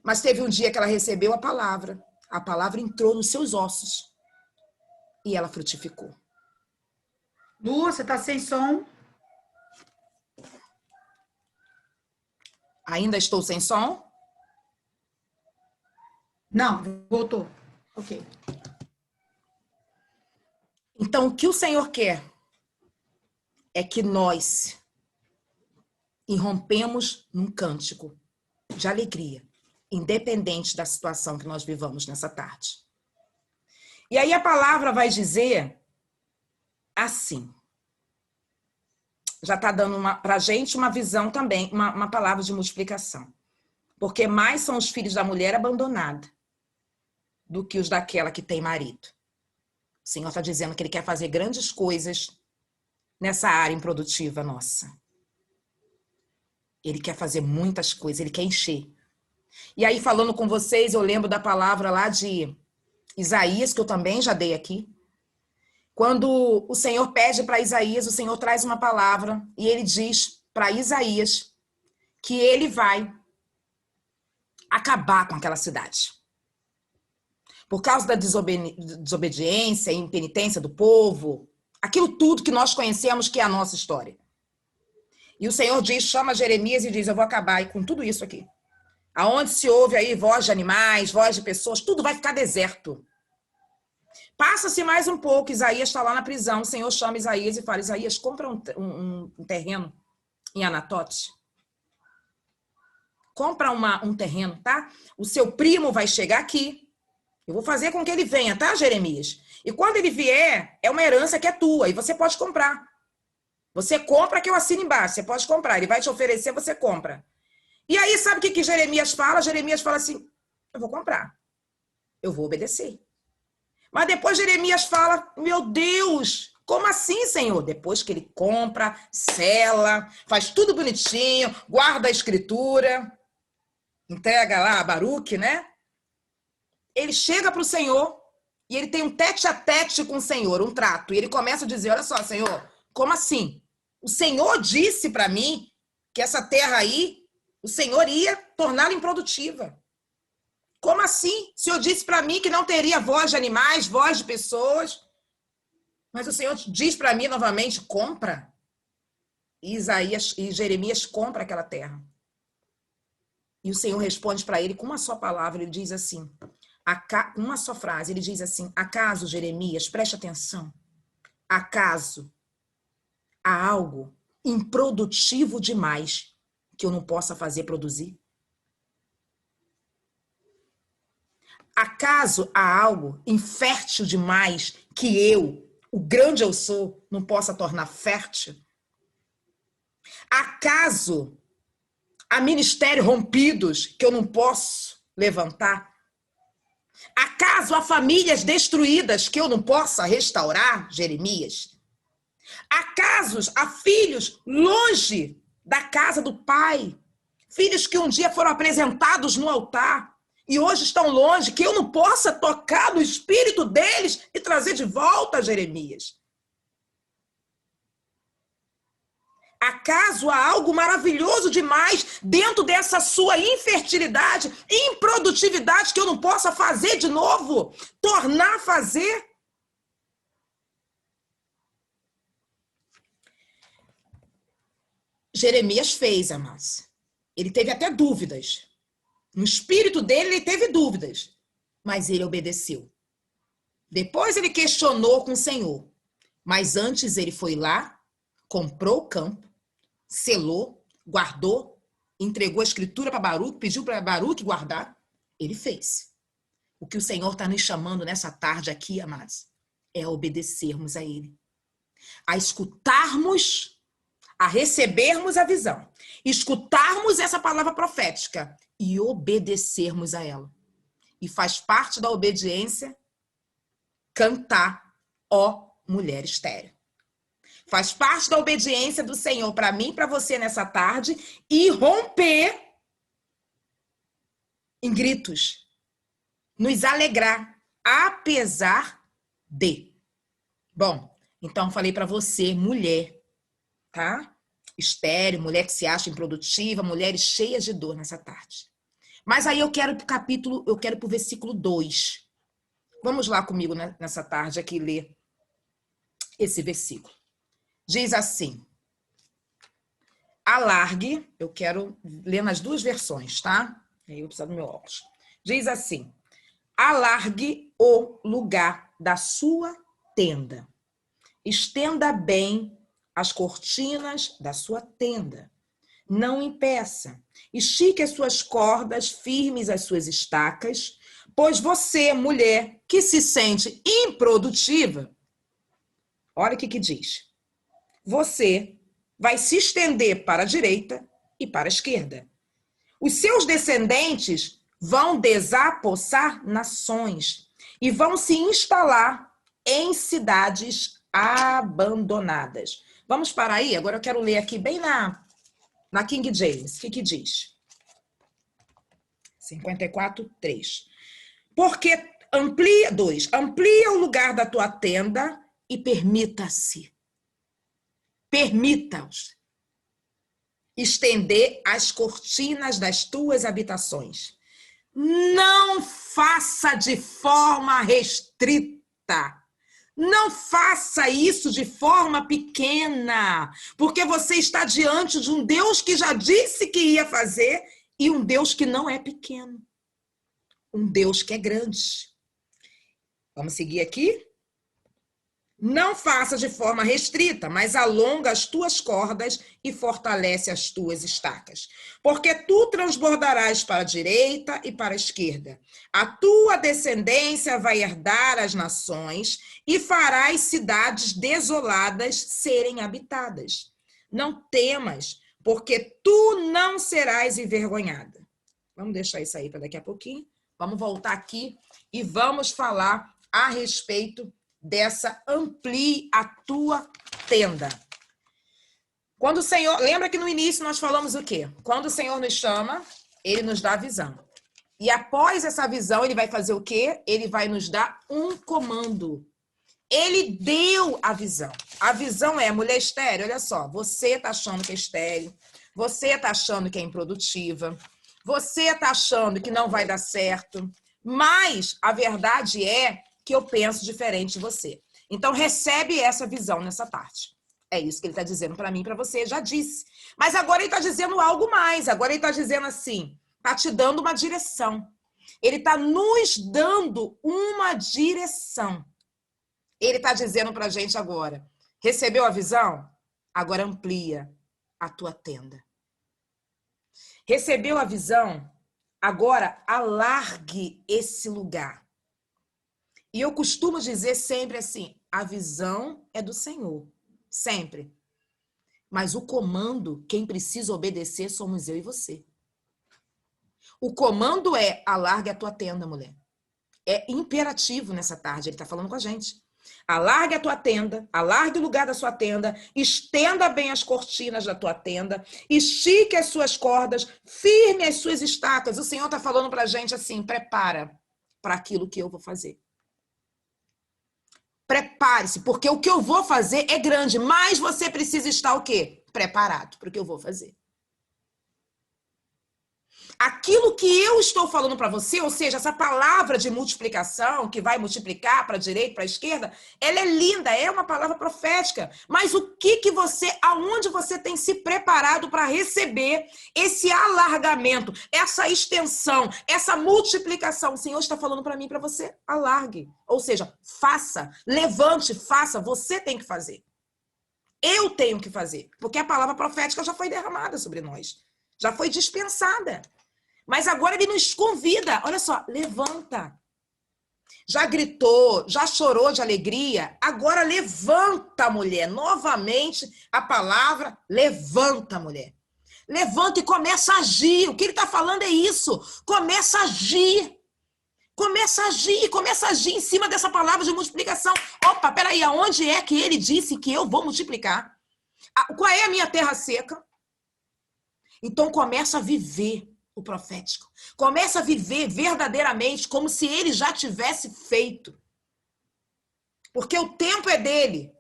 Mas teve um dia que ela recebeu a palavra entrou nos seus ossos e ela frutificou. Lu, você tá sem som? Ainda estou sem som? Não, voltou. Ok. Então, o que o Senhor quer é que nós irrompemos num cântico de alegria, independente da situação que nós vivamos nessa tarde. E aí a palavra vai dizer assim. Já está dando para a gente uma visão também, uma palavra de multiplicação. Porque mais são os filhos da mulher abandonada do que os daquela que tem marido. O Senhor está dizendo que Ele quer fazer grandes coisas nessa área improdutiva nossa. Ele quer fazer muitas coisas, Ele quer encher. E aí, falando com vocês, eu lembro da palavra lá de Isaías, que eu também já dei aqui. Quando o Senhor pede para Isaías, o Senhor traz uma palavra e Ele diz para Isaías que Ele vai acabar com aquela cidade. Por causa da desobediência e impenitência do povo, aquilo tudo que nós conhecemos que é a nossa história. E o Senhor diz, chama Jeremias e diz, eu vou acabar com tudo isso aqui. Aonde se ouve aí voz de animais, voz de pessoas, tudo vai ficar deserto. Passa-se mais um pouco, Isaías está lá na prisão, o Senhor chama Isaías e fala, Isaías, compra um terreno em Anatote. Compra um terreno, tá? O seu primo vai chegar aqui. Eu vou fazer com que ele venha, tá, Jeremias? E quando ele vier, é uma herança que é tua e você pode comprar. Você compra que eu assino embaixo, você pode comprar. Ele vai te oferecer, você compra. E aí, sabe o que Jeremias fala? Jeremias fala assim, eu vou comprar. Eu vou obedecer. Mas depois Jeremias fala, meu Deus, como assim, Senhor? Depois que ele compra, sela, faz tudo bonitinho, guarda a escritura, entrega lá a Baruque, né? Ele chega para o Senhor e ele tem um tete-a-tete com o Senhor, um trato. E ele começa a dizer, olha só, Senhor, como assim? O Senhor disse para mim que essa terra aí, o Senhor ia torná-la improdutiva. Como assim? O Senhor disse para mim que não teria voz de animais, voz de pessoas. Mas o Senhor diz para mim novamente, compra. E Isaías e Jeremias compra aquela terra. E o Senhor responde para ele com uma só palavra, ele diz assim, uma só frase, ele diz assim, acaso, Jeremias, preste atenção, acaso há algo improdutivo demais que eu não possa fazer produzir? Acaso há algo infértil demais que eu, o grande eu sou, não possa tornar fértil? Acaso há ministérios rompidos que eu não posso levantar? Acaso há famílias destruídas que eu não possa restaurar, Jeremias? Acaso há filhos longe da casa do pai? Filhos que um dia foram apresentados no altar e hoje estão longe, que eu não possa tocar no espírito deles e trazer de volta, Jeremias? Acaso há algo maravilhoso demais dentro dessa sua infertilidade, improdutividade que eu não possa fazer de novo? Tornar a fazer? Jeremias fez, amados. Ele teve até dúvidas. No espírito dele, ele teve dúvidas. Mas ele obedeceu. Depois ele questionou com o Senhor. Mas antes ele foi lá, comprou o campo, selou, guardou, entregou a escritura para Baruque, pediu para Baruque guardar. Ele fez. O que o Senhor está nos chamando nessa tarde aqui, amados, é a obedecermos a ele. A escutarmos, a recebermos a visão, escutarmos essa palavra profética e obedecermos a ela. E faz parte da obediência cantar, ó mulher estéril. Faz parte da obediência do Senhor para mim e para você nessa tarde e romper em gritos. Nos alegrar, apesar de. Bom, então falei para você, mulher, tá? Estéril, mulher que se acha improdutiva, mulheres cheias de dor nessa tarde. Mas aí eu quero pro capítulo, eu quero pro versículo 2. Vamos lá comigo nessa tarde aqui ler esse versículo. Diz assim, alargue, eu quero ler nas duas versões, tá? Aí eu preciso do meu óculos. Diz assim, alargue o lugar da sua tenda. Estenda bem as cortinas da sua tenda. Não impeça. Estique as suas cordas, firmes as suas estacas, pois você, mulher, que se sente improdutiva, olha o que diz. Você vai se estender para a direita e para a esquerda. Os seus descendentes vão desapossar nações e vão se instalar em cidades abandonadas. Vamos parar aí? Agora eu quero ler aqui bem na King James. O que diz? 54:3. Porque amplia o lugar da tua tenda e permita-os estender as cortinas das tuas habitações. Não faça de forma restrita. Não faça isso de forma pequena, porque você está diante de um Deus que já disse que ia fazer e um Deus que não é pequeno. Um Deus que é grande. Vamos seguir aqui? Não faça de forma restrita, mas alonga as tuas cordas e fortalece as tuas estacas. Porque tu transbordarás para a direita e para a esquerda. A tua descendência vai herdar as nações e farás cidades desoladas serem habitadas. Não temas, porque tu não serás envergonhada. Vamos deixar isso aí para daqui a pouquinho. Vamos voltar aqui e vamos falar a respeito dessa amplie a tua tenda. Quando o Senhor, lembra que no início nós falamos o quê? Quando o Senhor nos chama, ele nos dá a visão. E após essa visão, ele vai fazer o quê? Ele vai nos dar um comando. Ele deu a visão. A visão é, mulher estéril, olha só, você tá achando que é estéril, você tá achando que é improdutiva, você tá achando que não vai dar certo, mas a verdade é que eu penso diferente de você. Então, recebe essa visão nessa tarde. É isso que ele está dizendo para mim e para você, já disse. Mas agora ele está dizendo algo mais. Agora ele está dizendo assim, está te dando uma direção. Ele está nos dando uma direção. Ele está dizendo para a gente agora, recebeu a visão? Agora amplia a tua tenda. Recebeu a visão? Agora alargue esse lugar. E eu costumo dizer sempre assim, a visão é do Senhor. Sempre. Mas o comando, quem precisa obedecer somos eu e você. O comando é alargue a tua tenda, mulher. É imperativo nessa tarde, ele está falando com a gente. Alargue a tua tenda, alargue o lugar da sua tenda, estenda bem as cortinas da tua tenda, estique as suas cordas, firme as suas estacas. O Senhor está falando para a gente assim, prepara para aquilo que eu vou fazer. Prepare-se, porque o que eu vou fazer é grande, mas você precisa estar o quê? Preparado para o que eu vou fazer. Aquilo que eu estou falando para você, ou seja, essa palavra de multiplicação, que vai multiplicar para a direita, para a esquerda, ela é linda, é uma palavra profética. Mas o que você, aonde você tem se preparado para receber esse alargamento, essa extensão, essa multiplicação? O Senhor está falando para mim e para você, alargue. Ou seja, faça, levante, faça, você tem que fazer. Eu tenho que fazer, porque a palavra profética já foi derramada sobre nós, já foi dispensada. Mas agora ele nos convida, olha só, levanta. Já gritou, já chorou de alegria, agora levanta, mulher. Novamente a palavra levanta, mulher. Levanta e começa a agir. O que ele está falando é isso. Começa a agir. Começa a agir, começa a agir em cima dessa palavra de multiplicação. Opa, peraí, aonde é que ele disse que eu vou multiplicar? Qual é a minha terra seca? Então começa a viver o profético. Começa a viver verdadeiramente como se ele já tivesse feito. Porque o tempo é dele.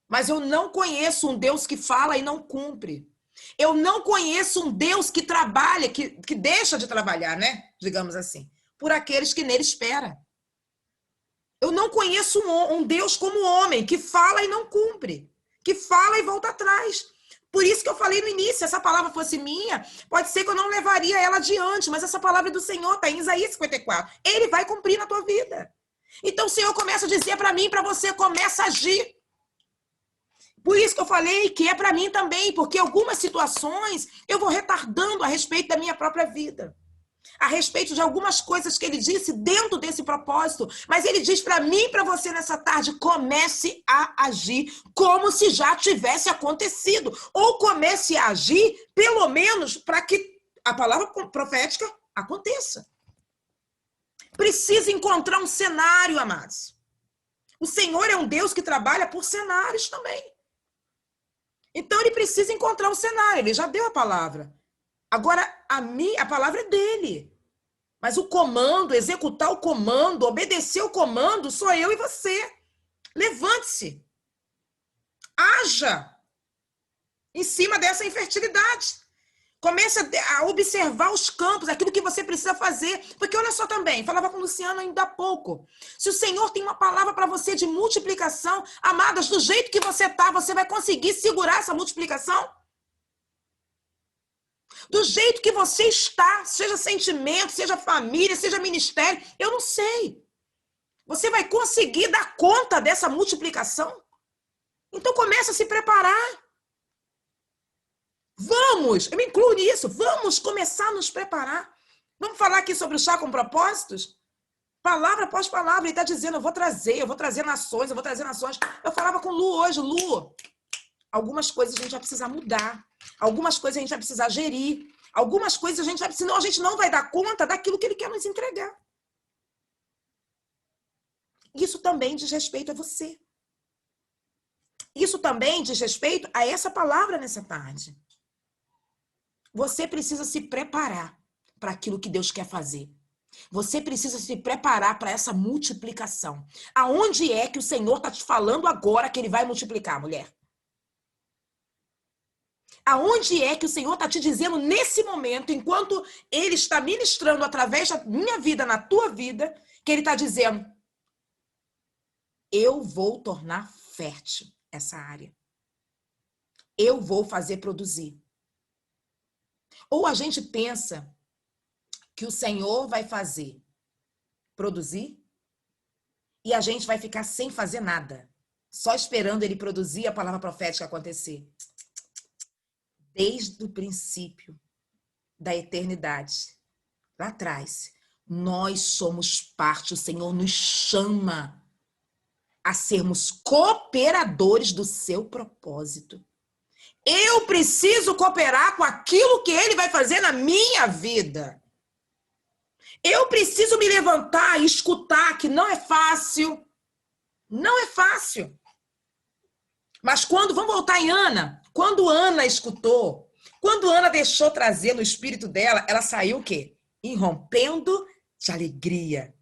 Mas eu não conheço um Deus que fala e não cumpre. Eu não conheço um Deus que trabalha, que deixa de trabalhar, né? Digamos assim. Por aqueles que nele esperam. Eu não conheço um Deus como homem, que fala e não cumpre. Que fala e volta atrás. Por isso que eu falei no início, se essa palavra fosse minha, pode ser que eu não levaria ela adiante, mas essa palavra é do Senhor, está em Isaías 54. Ele vai cumprir na tua vida. Então o Senhor começa a dizer para mim e para você, começa a agir. Por isso que eu falei que é para mim também, porque algumas situações eu vou retardando a respeito da minha própria vida. A respeito de algumas coisas que ele disse dentro desse propósito. Mas ele diz para mim e para você nessa tarde, comece a agir como se já tivesse acontecido. Ou comece a agir, pelo menos, para que a palavra profética aconteça. Precisa encontrar um cenário, amados. O Senhor é um Deus que trabalha por cenários também. Então ele precisa encontrar um cenário. Ele já deu a palavra. Agora, a palavra é dele. Mas o comando, executar o comando, obedecer o comando, sou eu e você. Levante-se. Haja em cima dessa infertilidade. Comece a observar os campos, aquilo que você precisa fazer. Porque olha só também, falava com o Luciano ainda há pouco. Se o Senhor tem uma palavra para você de multiplicação, amadas, do jeito que você está, você vai conseguir segurar essa multiplicação? Do jeito que você está, seja sentimento, seja família, seja ministério, eu não sei. Você vai conseguir dar conta dessa multiplicação? Então começa a se preparar. Vamos, eu me incluo nisso, vamos começar a nos preparar. Vamos falar aqui sobre o chá com propósitos? Palavra após palavra, ele está dizendo, eu vou trazer nações, Eu falava com Lu hoje, Lu, algumas coisas a gente vai precisar mudar. Algumas coisas a gente vai precisar gerir. Algumas coisas a gente vai precisar... Senão a gente não vai dar conta daquilo que ele quer nos entregar. Isso também diz respeito a você. Isso também diz respeito a essa palavra nessa tarde. Você precisa se preparar para aquilo que Deus quer fazer. Você precisa se preparar para essa multiplicação. Aonde é que o Senhor está te falando agora que Ele vai multiplicar, mulher? Aonde é que o Senhor está te dizendo nesse momento, enquanto Ele está ministrando através da minha vida, na tua vida, que Ele está dizendo, eu vou tornar fértil essa área. Eu vou fazer produzir. Ou a gente pensa que o Senhor vai fazer produzir e a gente vai ficar sem fazer nada, só esperando Ele produzir a palavra profética acontecer. Desde o princípio da eternidade, lá atrás, nós somos parte, o Senhor nos chama a sermos cooperadores do seu propósito. Eu preciso cooperar com aquilo que Ele vai fazer na minha vida. Eu preciso me levantar e escutar que não é fácil. Não é fácil. Mas quando, vamos voltar em Ana, quando Ana escutou, quando Ana deixou trazer no espírito dela, ela saiu o quê? Irrompendo de alegria.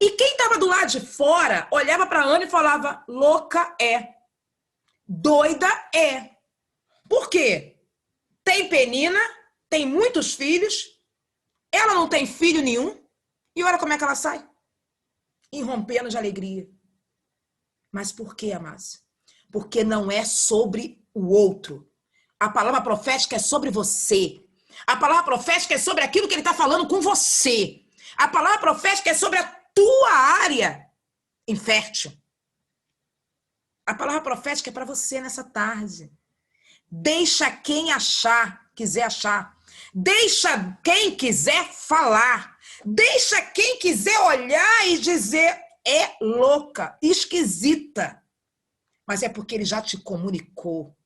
E quem estava do lado de fora olhava para Ana e falava, louca é, doida é. Por quê? Tem penina, tem muitos filhos, ela não tem filho nenhum, e olha como é que ela sai. Irrompendo de alegria. Mas por quê, amados? Porque não é sobre o outro. A palavra profética é sobre você. A palavra profética é sobre aquilo que Ele está falando com você. A palavra profética é sobre a tua área infértil. A palavra profética é para você nessa tarde. Deixa quem quiser achar. Deixa quem quiser falar. Deixa quem quiser olhar e dizer, é louca, esquisita. Mas é porque Ele já te comunicou.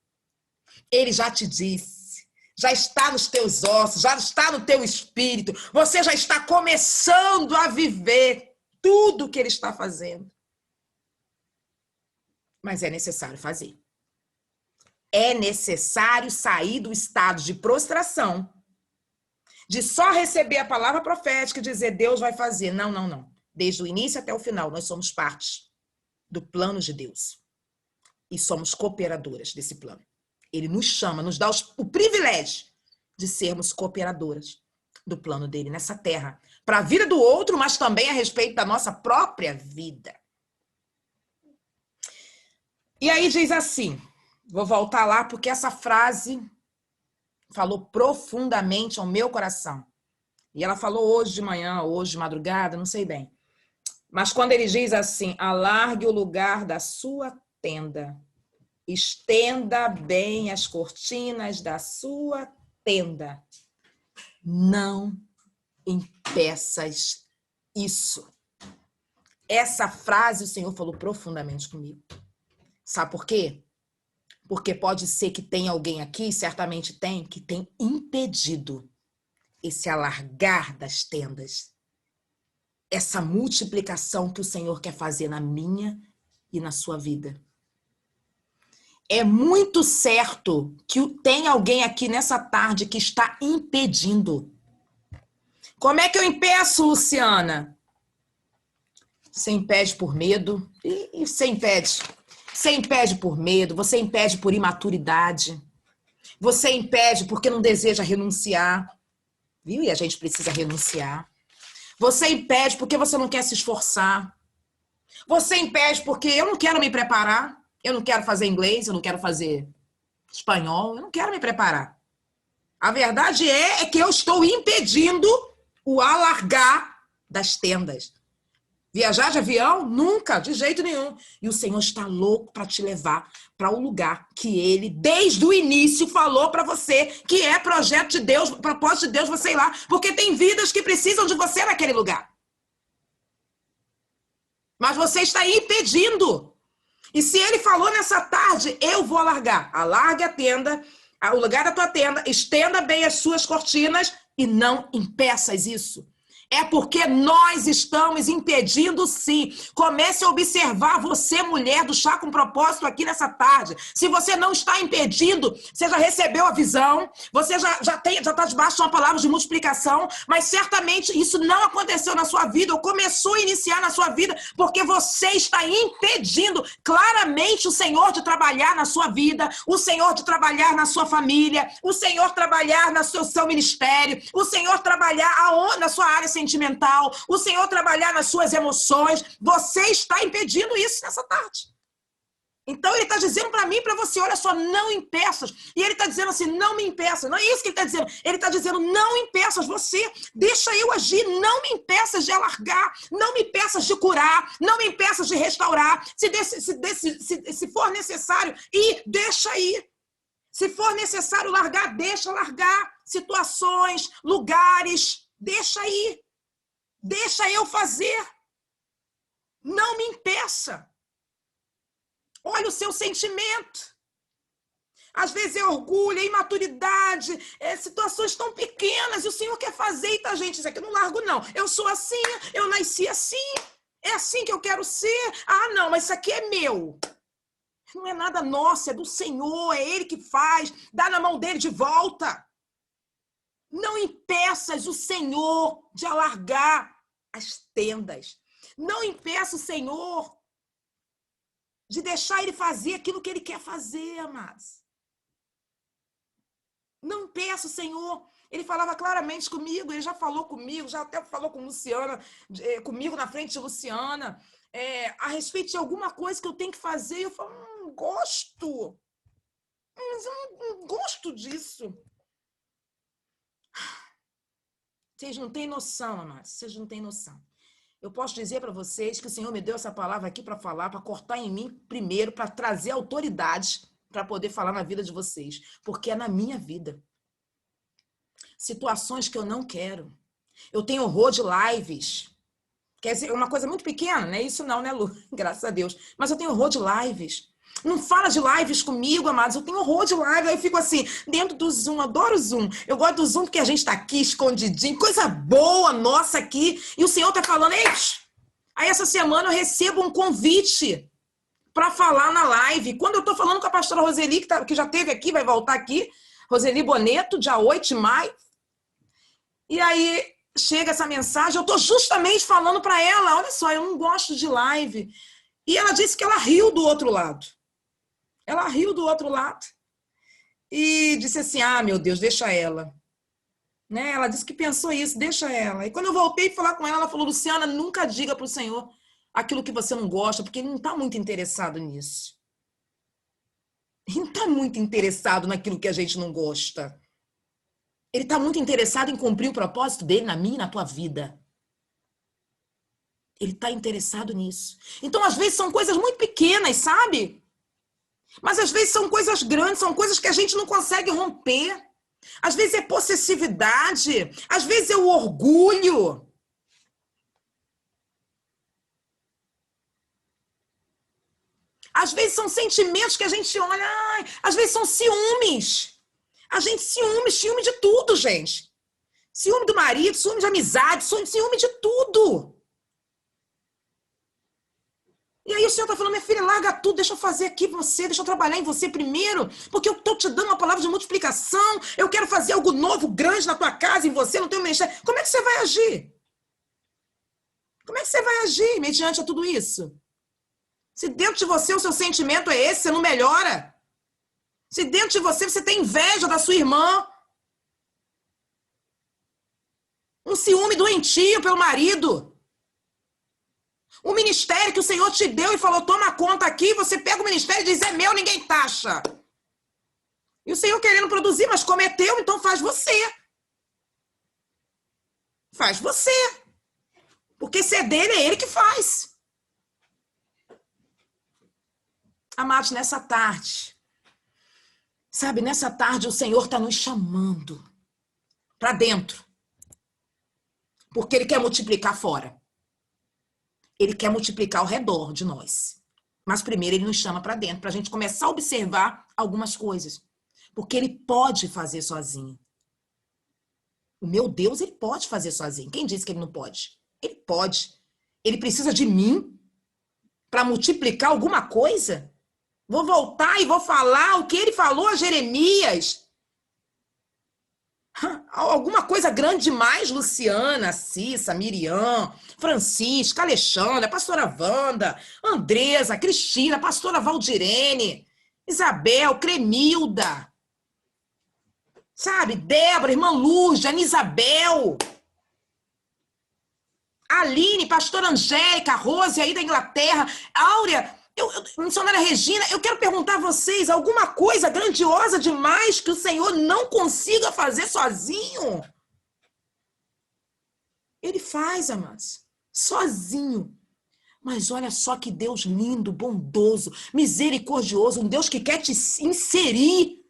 Ele já te disse. Já está nos teus ossos, já está no teu espírito. Você já está começando a viver tudo que Ele está fazendo. Mas é necessário fazer. É necessário sair do estado de prostração, de só receber a palavra profética e dizer, Deus vai fazer. Não, não, não. Desde o início até o final, nós somos parte do plano de Deus. E somos cooperadoras desse plano. Ele nos chama, nos dá o privilégio de sermos cooperadoras do plano dele nessa terra. Para a vida do outro, mas também a respeito da nossa própria vida. E aí diz assim, vou voltar lá porque essa frase falou profundamente ao meu coração. E ela falou hoje de manhã, hoje de madrugada, não sei bem. Mas quando ele diz assim, alargue o lugar da sua tenda, estenda bem as cortinas da sua tenda, não impeças isso. Essa frase o Senhor falou profundamente comigo. Sabe por quê? Porque pode ser que tenha alguém aqui, certamente tem, que tem impedido esse alargar das tendas, essa multiplicação que o Senhor quer fazer na minha e na sua vida. É muito certo que tem alguém aqui nessa tarde que está impedindo. Como é que eu impeço, Luciana? Você impede por medo. E você impede? Você impede por medo, você impede por imaturidade. Você impede porque não deseja renunciar. Viu? E a gente precisa renunciar. Você impede porque você não quer se esforçar. Você impede porque eu não quero me preparar. Eu não quero fazer inglês, eu não quero fazer espanhol, eu não quero me preparar. A verdade é que eu estou impedindo o alargar das tendas. Viajar de avião? Nunca, de jeito nenhum. E o Senhor está louco para te levar para o lugar que Ele, desde o início, falou para você, que é projeto de Deus, propósito de Deus, você ir lá. Porque tem vidas que precisam de você naquele lugar. Mas você está impedindo. E se Ele falou nessa tarde, eu vou alargar. Alargue a tenda, o lugar da tua tenda, estenda bem as suas cortinas e não impeças isso. É porque nós estamos impedindo, sim. Comece a observar você, mulher do Chá com Propósito, aqui nessa tarde. Se você não está impedindo, você já recebeu a visão, você já está debaixo de uma palavra de multiplicação, mas certamente isso não aconteceu na sua vida, ou começou a iniciar na sua vida, porque você está impedindo claramente o Senhor de trabalhar na sua vida, o Senhor de trabalhar na sua família, o Senhor trabalhar no seu ministério, o Senhor trabalhar na sua área sentimental, o Senhor trabalhar nas suas emoções. Você está impedindo isso nessa tarde. Então ele está dizendo para mim e para você, olha só, não impeças. E ele está dizendo assim, não me impeças. Não é isso que ele está dizendo. Ele está dizendo, não impeças você. Deixa eu agir. Não me impeças de alargar. Não me impeças de curar. Não me impeças de restaurar. Se for necessário, deixa ir. Se for necessário largar, deixa largar. Situações, lugares, deixa ir. Deixa eu fazer. Não me impeça. Olha o seu sentimento. Às vezes é orgulho, é imaturidade, situações tão pequenas e o Senhor quer fazer. Eita, gente, isso aqui eu não largo, não. Eu sou assim, eu nasci assim, é assim que eu quero ser. Ah, não, mas isso aqui é meu. Não é nada nosso, é do Senhor, é Ele que faz. Dá na mão dele de volta. Não impeças o Senhor de alargar as tendas. Não impeça o Senhor de deixar Ele fazer aquilo que Ele quer fazer, amados. Não impeça o Senhor. Ele falava claramente comigo, ele já falou comigo, já até falou com Luciana, comigo na frente de Luciana, a respeito de alguma coisa que eu tenho que fazer. Eu falo, gosto. Mas eu não gosto disso. Vocês não têm noção, amados. Vocês não têm noção. Eu posso dizer para vocês que o Senhor me deu essa palavra aqui para falar, para cortar em mim primeiro, para trazer autoridade para poder falar na vida de vocês. Porque é na minha vida. Situações que eu não quero. Eu tenho horror de lives. Quer dizer, é uma coisa muito pequena, não é isso não, né, Lu? Graças a Deus. Mas eu tenho horror de lives. Não fala de lives comigo, amados. Eu tenho horror de live. Aí eu fico assim, dentro do Zoom. Adoro o Zoom. Eu gosto do Zoom porque a gente está aqui escondidinho. Coisa boa nossa aqui. E o Senhor está falando, ei! Aí essa semana eu recebo um convite para falar na live. Quando eu estou falando com a pastora Roseli, que já esteve aqui, vai voltar aqui. Roseli Boneto, dia 8 de maio. E aí chega essa mensagem. Eu estou justamente falando para ela, olha só, eu não gosto de live. E ela disse que ela riu do outro lado. Ela riu do outro lado e disse assim, ah, meu Deus, deixa ela. Né? Ela disse que pensou isso, deixa ela. E quando eu voltei a falar com ela, ela falou, Luciana, nunca diga para o Senhor aquilo que você não gosta, porque ele não está muito interessado nisso. Ele não está muito interessado naquilo que a gente não gosta. Ele está muito interessado em cumprir o propósito dele na minha e na tua vida. Ele está interessado nisso. Então, às vezes, são coisas muito pequenas, sabe? Mas às vezes são coisas grandes, são coisas que a gente não consegue romper. Às vezes é possessividade, às vezes é o orgulho. Às vezes são sentimentos que a gente olha, às vezes são ciúmes. A gente ciúme de tudo, gente. Ciúme do marido, ciúme de amizade, ciúme de tudo. E aí o Senhor está falando, minha filha, larga tudo, deixa eu fazer aqui você, deixa eu trabalhar em você primeiro, porque eu estou te dando uma palavra de multiplicação, eu quero fazer algo novo, grande na tua casa, em você, no teu ministério. Como é que você vai agir? Como é que você vai agir mediante a tudo isso? Se dentro de você o seu sentimento é esse, você não melhora. Se dentro de você tem inveja da sua irmã, um ciúme doentio pelo marido, o ministério que o Senhor te deu e falou, toma conta aqui, você pega o ministério e diz, é meu, ninguém taxa. E o Senhor querendo produzir, mas cometeu, então faz você. Faz você. Porque se é dele, é ele que faz. Amados, nessa tarde, sabe, nessa tarde o Senhor está nos chamando para dentro. Porque ele quer multiplicar fora. Ele quer multiplicar ao redor de nós. Mas primeiro ele nos chama para dentro, para a gente começar a observar algumas coisas. Porque ele pode fazer sozinho. O meu Deus, ele pode fazer sozinho. Quem disse que ele não pode? Ele pode. Ele precisa de mim para multiplicar alguma coisa? Vou voltar e vou falar o que ele falou a Jeremias. Alguma coisa grande demais, Luciana, Cissa, Miriam, Francisca, Alexandra, pastora Wanda, Andresa, Cristina, pastora Valdirene, Isabel, Cremilda, sabe? Débora, irmã Luz, Ana Isabel, Aline, pastora Angélica, Rose aí da Inglaterra, Áurea, missionária Regina, eu quero perguntar a vocês, alguma coisa grandiosa demais que o Senhor não consiga fazer sozinho? Ele faz, amados, sozinho. Mas olha só que Deus lindo, bondoso, misericordioso, um Deus que quer te inserir.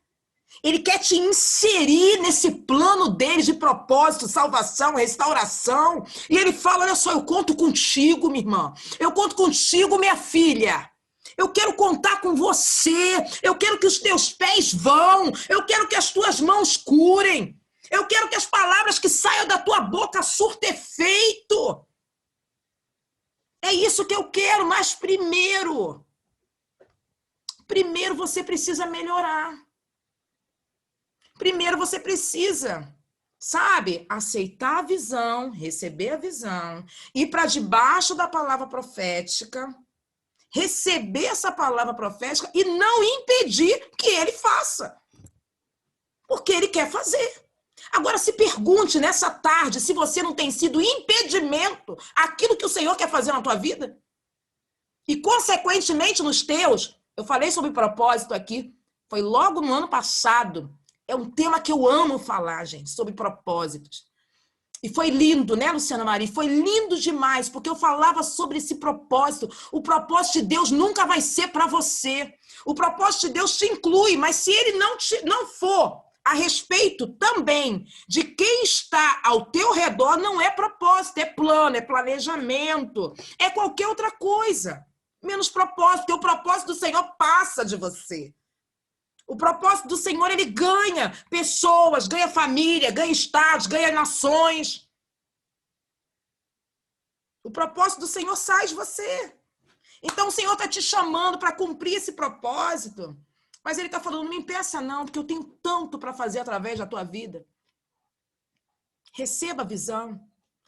Ele quer te inserir nesse plano dele de propósito, salvação, restauração. E ele fala, olha só, eu conto contigo, minha irmã. Eu conto contigo, minha filha. Eu quero contar com você. Eu quero que os teus pés vão. Eu quero que as tuas mãos curem. Eu quero que as palavras que saiam da tua boca surtam efeito. É isso que eu quero, mas primeiro você precisa melhorar. Primeiro você precisa, sabe, aceitar a visão, receber a visão, ir para debaixo da palavra profética, receber essa palavra profética e não impedir que ele faça. Porque ele quer fazer. Agora se pergunte nessa tarde se você não tem sido impedimento àquilo que o Senhor quer fazer na tua vida. E, consequentemente, nos teus, eu falei sobre propósito aqui, foi logo no ano passado. É um tema que eu amo falar, gente, sobre propósitos. E foi lindo, né, Luciana Maria? Foi lindo demais, porque eu falava sobre esse propósito. O propósito de Deus nunca vai ser para você. O propósito de Deus te inclui, mas se ele não for a respeito também de quem está ao teu redor, não é propósito, é plano, é planejamento, é qualquer outra coisa. Menos propósito, porque o propósito do Senhor passa de você. O propósito do Senhor, ele ganha pessoas, ganha família, ganha estados, ganha nações. O propósito do Senhor sai de você. Então, o Senhor está te chamando para cumprir esse propósito. Mas ele está falando, não me impeça não, porque eu tenho tanto para fazer através da tua vida. Receba a visão.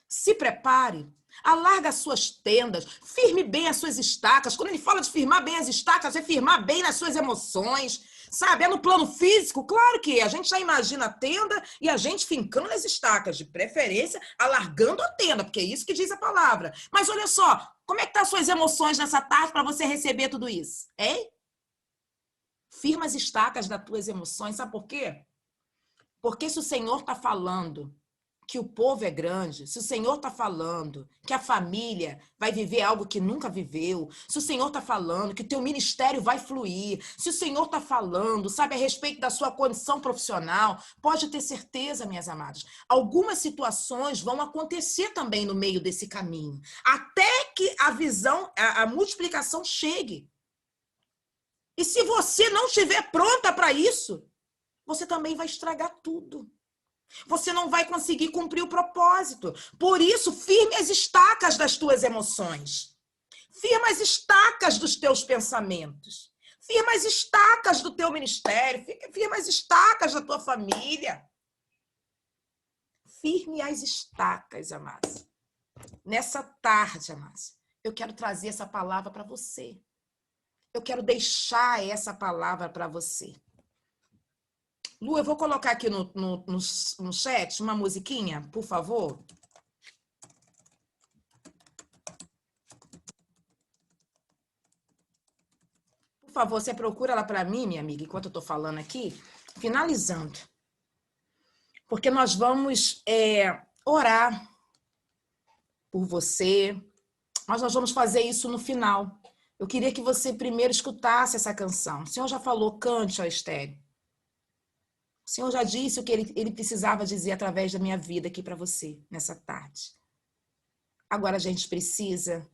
Se prepare. Alarga as suas tendas. Firme bem as suas estacas. Quando ele fala de firmar bem as estacas, é firmar bem nas suas emoções. Sabe, é no plano físico? Claro que é. A gente já imagina a tenda e a gente fincando as estacas, de preferência, alargando a tenda, porque é isso que diz a palavra. Mas olha só, como é que estão as suas emoções nessa tarde para você receber tudo isso? Hein? Firma as estacas das tuas emoções. Sabe por quê? Porque se o Senhor está falando que o povo é grande, se o Senhor está falando que a família vai viver algo que nunca viveu, se o Senhor está falando que o teu ministério vai fluir, se o Senhor está falando, sabe, a respeito da sua condição profissional, pode ter certeza, minhas amadas, algumas situações vão acontecer também no meio desse caminho, até que a visão, a multiplicação chegue. E se você não estiver pronta para isso, você também vai estragar tudo. Você não vai conseguir cumprir o propósito. Por isso, firme as estacas das tuas emoções. Firma as estacas dos teus pensamentos. Firma as estacas do teu ministério. Firma as estacas da tua família. Firme as estacas, amados. Nessa tarde, amados, eu quero trazer essa palavra para você. Eu quero deixar essa palavra para você. Lu, eu vou colocar aqui no chat uma musiquinha, por favor. Por favor, você procura ela para mim, minha amiga, enquanto eu estou falando aqui, finalizando. Porque nós vamos orar por você, mas nós vamos fazer isso no final. Eu queria que você primeiro escutasse essa canção. O Senhor já falou, cante, ó Estéreo. O Senhor já disse o que ele precisava dizer através da minha vida aqui para você, nessa tarde. Agora a gente precisa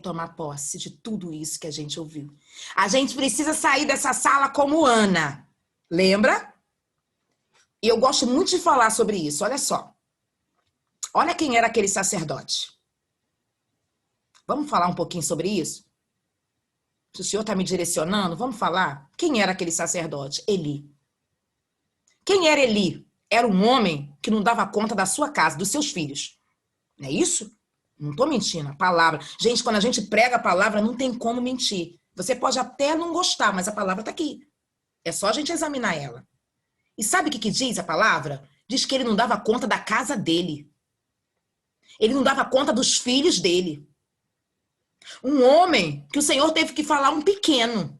tomar posse de tudo isso que a gente ouviu. A gente precisa sair dessa sala como Ana. Lembra? E eu gosto muito de falar sobre isso. Olha só. Olha quem era aquele sacerdote. Vamos falar um pouquinho sobre isso? Se o senhor está me direcionando, vamos falar? Quem era aquele sacerdote? Eli. Quem era Eli? Era um homem que não dava conta da sua casa, dos seus filhos. Não é isso? Não estou mentindo, a palavra. Gente, quando a gente prega a palavra, não tem como mentir. Você pode até não gostar, mas a palavra está aqui. É só a gente examinar ela. E sabe o que diz a palavra? Diz que ele não dava conta da casa dele. Ele não dava conta dos filhos dele. Um homem que o Senhor teve que falar um pequeno.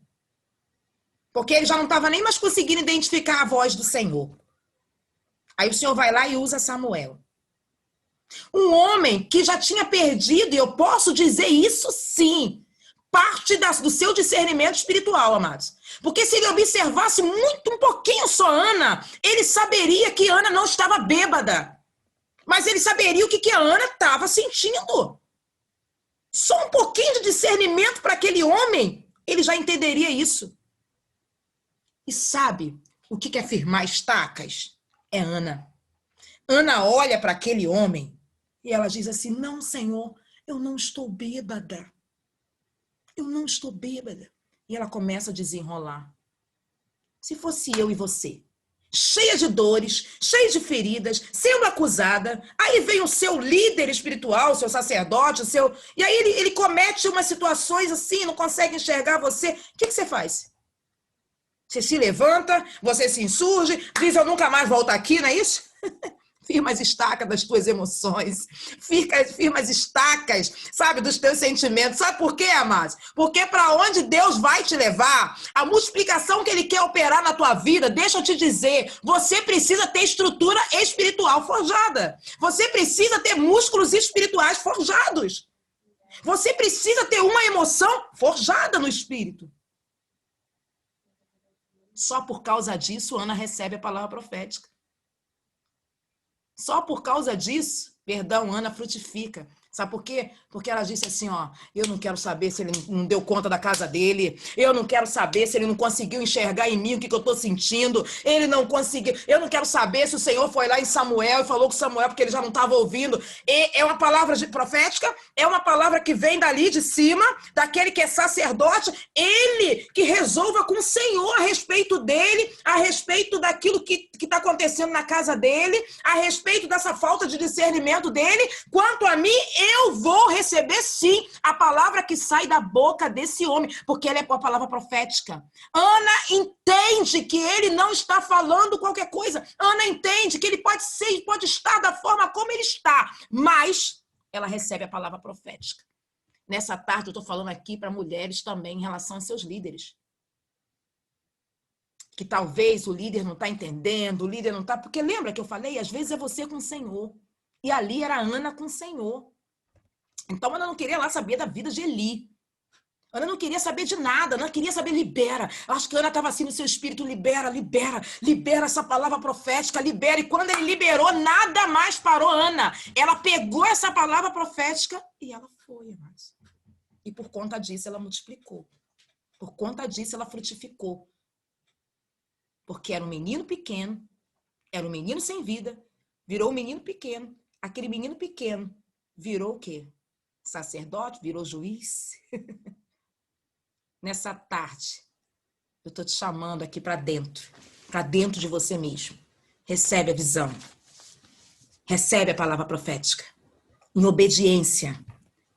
Porque ele já não estava nem mais conseguindo identificar a voz do Senhor. Aí o Senhor vai lá e usa Samuel. Um homem que já tinha perdido, e eu posso dizer isso sim, parte do seu discernimento espiritual, amados. Porque se ele observasse um pouquinho só Ana, ele saberia que Ana não estava bêbada. Mas ele saberia o que a Ana estava sentindo. Só um pouquinho de discernimento para aquele homem, ele já entenderia isso. E sabe o que é firmar estacas? É Ana. Ana olha para aquele homem e ela diz assim: não, Senhor, eu não estou bêbada. Eu não estou bêbada. E ela começa a desenrolar. Se fosse eu e você, cheia de dores, cheia de feridas, sendo acusada, aí vem o seu líder espiritual, o seu sacerdote, e aí ele comete umas situações assim, não consegue enxergar você. O que você faz? Você se levanta, você se insurge, diz: eu nunca mais volto aqui, não é isso? Firma as estacas das tuas emoções. Firma as estacas, sabe, dos teus sentimentos. Sabe por quê, amados? Porque para onde Deus vai te levar, a multiplicação que Ele quer operar na tua vida, deixa eu te dizer, você precisa ter estrutura espiritual forjada. Você precisa ter músculos espirituais forjados. Você precisa ter uma emoção forjada no espírito. Só por causa disso, Ana recebe a palavra profética. Só por causa disso, perdão, Ana frutifica. Sabe por quê? Porque ela disse assim, ó, eu não quero saber se ele não deu conta da casa dele, eu não quero saber se ele não conseguiu enxergar em mim o que eu estou sentindo, ele não conseguiu, eu não quero saber se o Senhor foi lá em Samuel e falou com Samuel porque ele já não estava ouvindo. E é uma palavra profética, é uma palavra que vem dali de cima, daquele que é sacerdote, ele que resolva com o Senhor a respeito dele, a respeito daquilo que está acontecendo na casa dele, a respeito dessa falta de discernimento dele. Quanto a mim, eu vou receber sim a palavra que sai da boca desse homem, porque ela é uma palavra profética. Ana entende que ele não está falando qualquer coisa. Ana entende que ele pode ser, pode estar da forma como ele está, mas ela recebe a palavra profética. Nessa tarde eu estou falando aqui para mulheres também em relação a seus líderes. Que talvez o líder não está entendendo, o líder não está... Porque lembra que eu falei? Às vezes é você com o Senhor. E ali era a Ana com o Senhor. Então, Ana não queria lá saber da vida de Eli. Ana não queria saber de nada. Ana queria saber, libera. Acho que Ana estava assim no seu espírito, libera, libera. Libera essa palavra profética, libera. E quando ele liberou, nada mais parou Ana. Ela pegou essa palavra profética e ela foi, amados. E por conta disso, ela multiplicou. Por conta disso, ela frutificou. Porque era um menino pequeno, era um menino sem vida, virou um menino pequeno. Aquele menino pequeno virou o quê? Sacerdote, virou juiz. Nessa tarde, eu estou te chamando aqui para dentro de você mesmo. Recebe a visão, recebe a palavra profética, em obediência,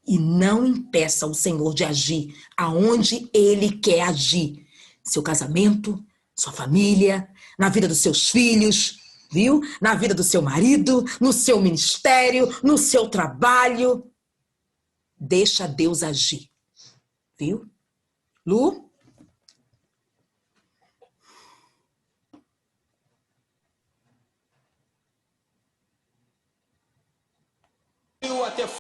e não impeça o Senhor de agir aonde Ele quer agir. Seu casamento, sua família, na vida dos seus filhos, viu? Na vida do seu marido, no seu ministério, no seu trabalho. Deixa Deus agir, viu? Lu? Até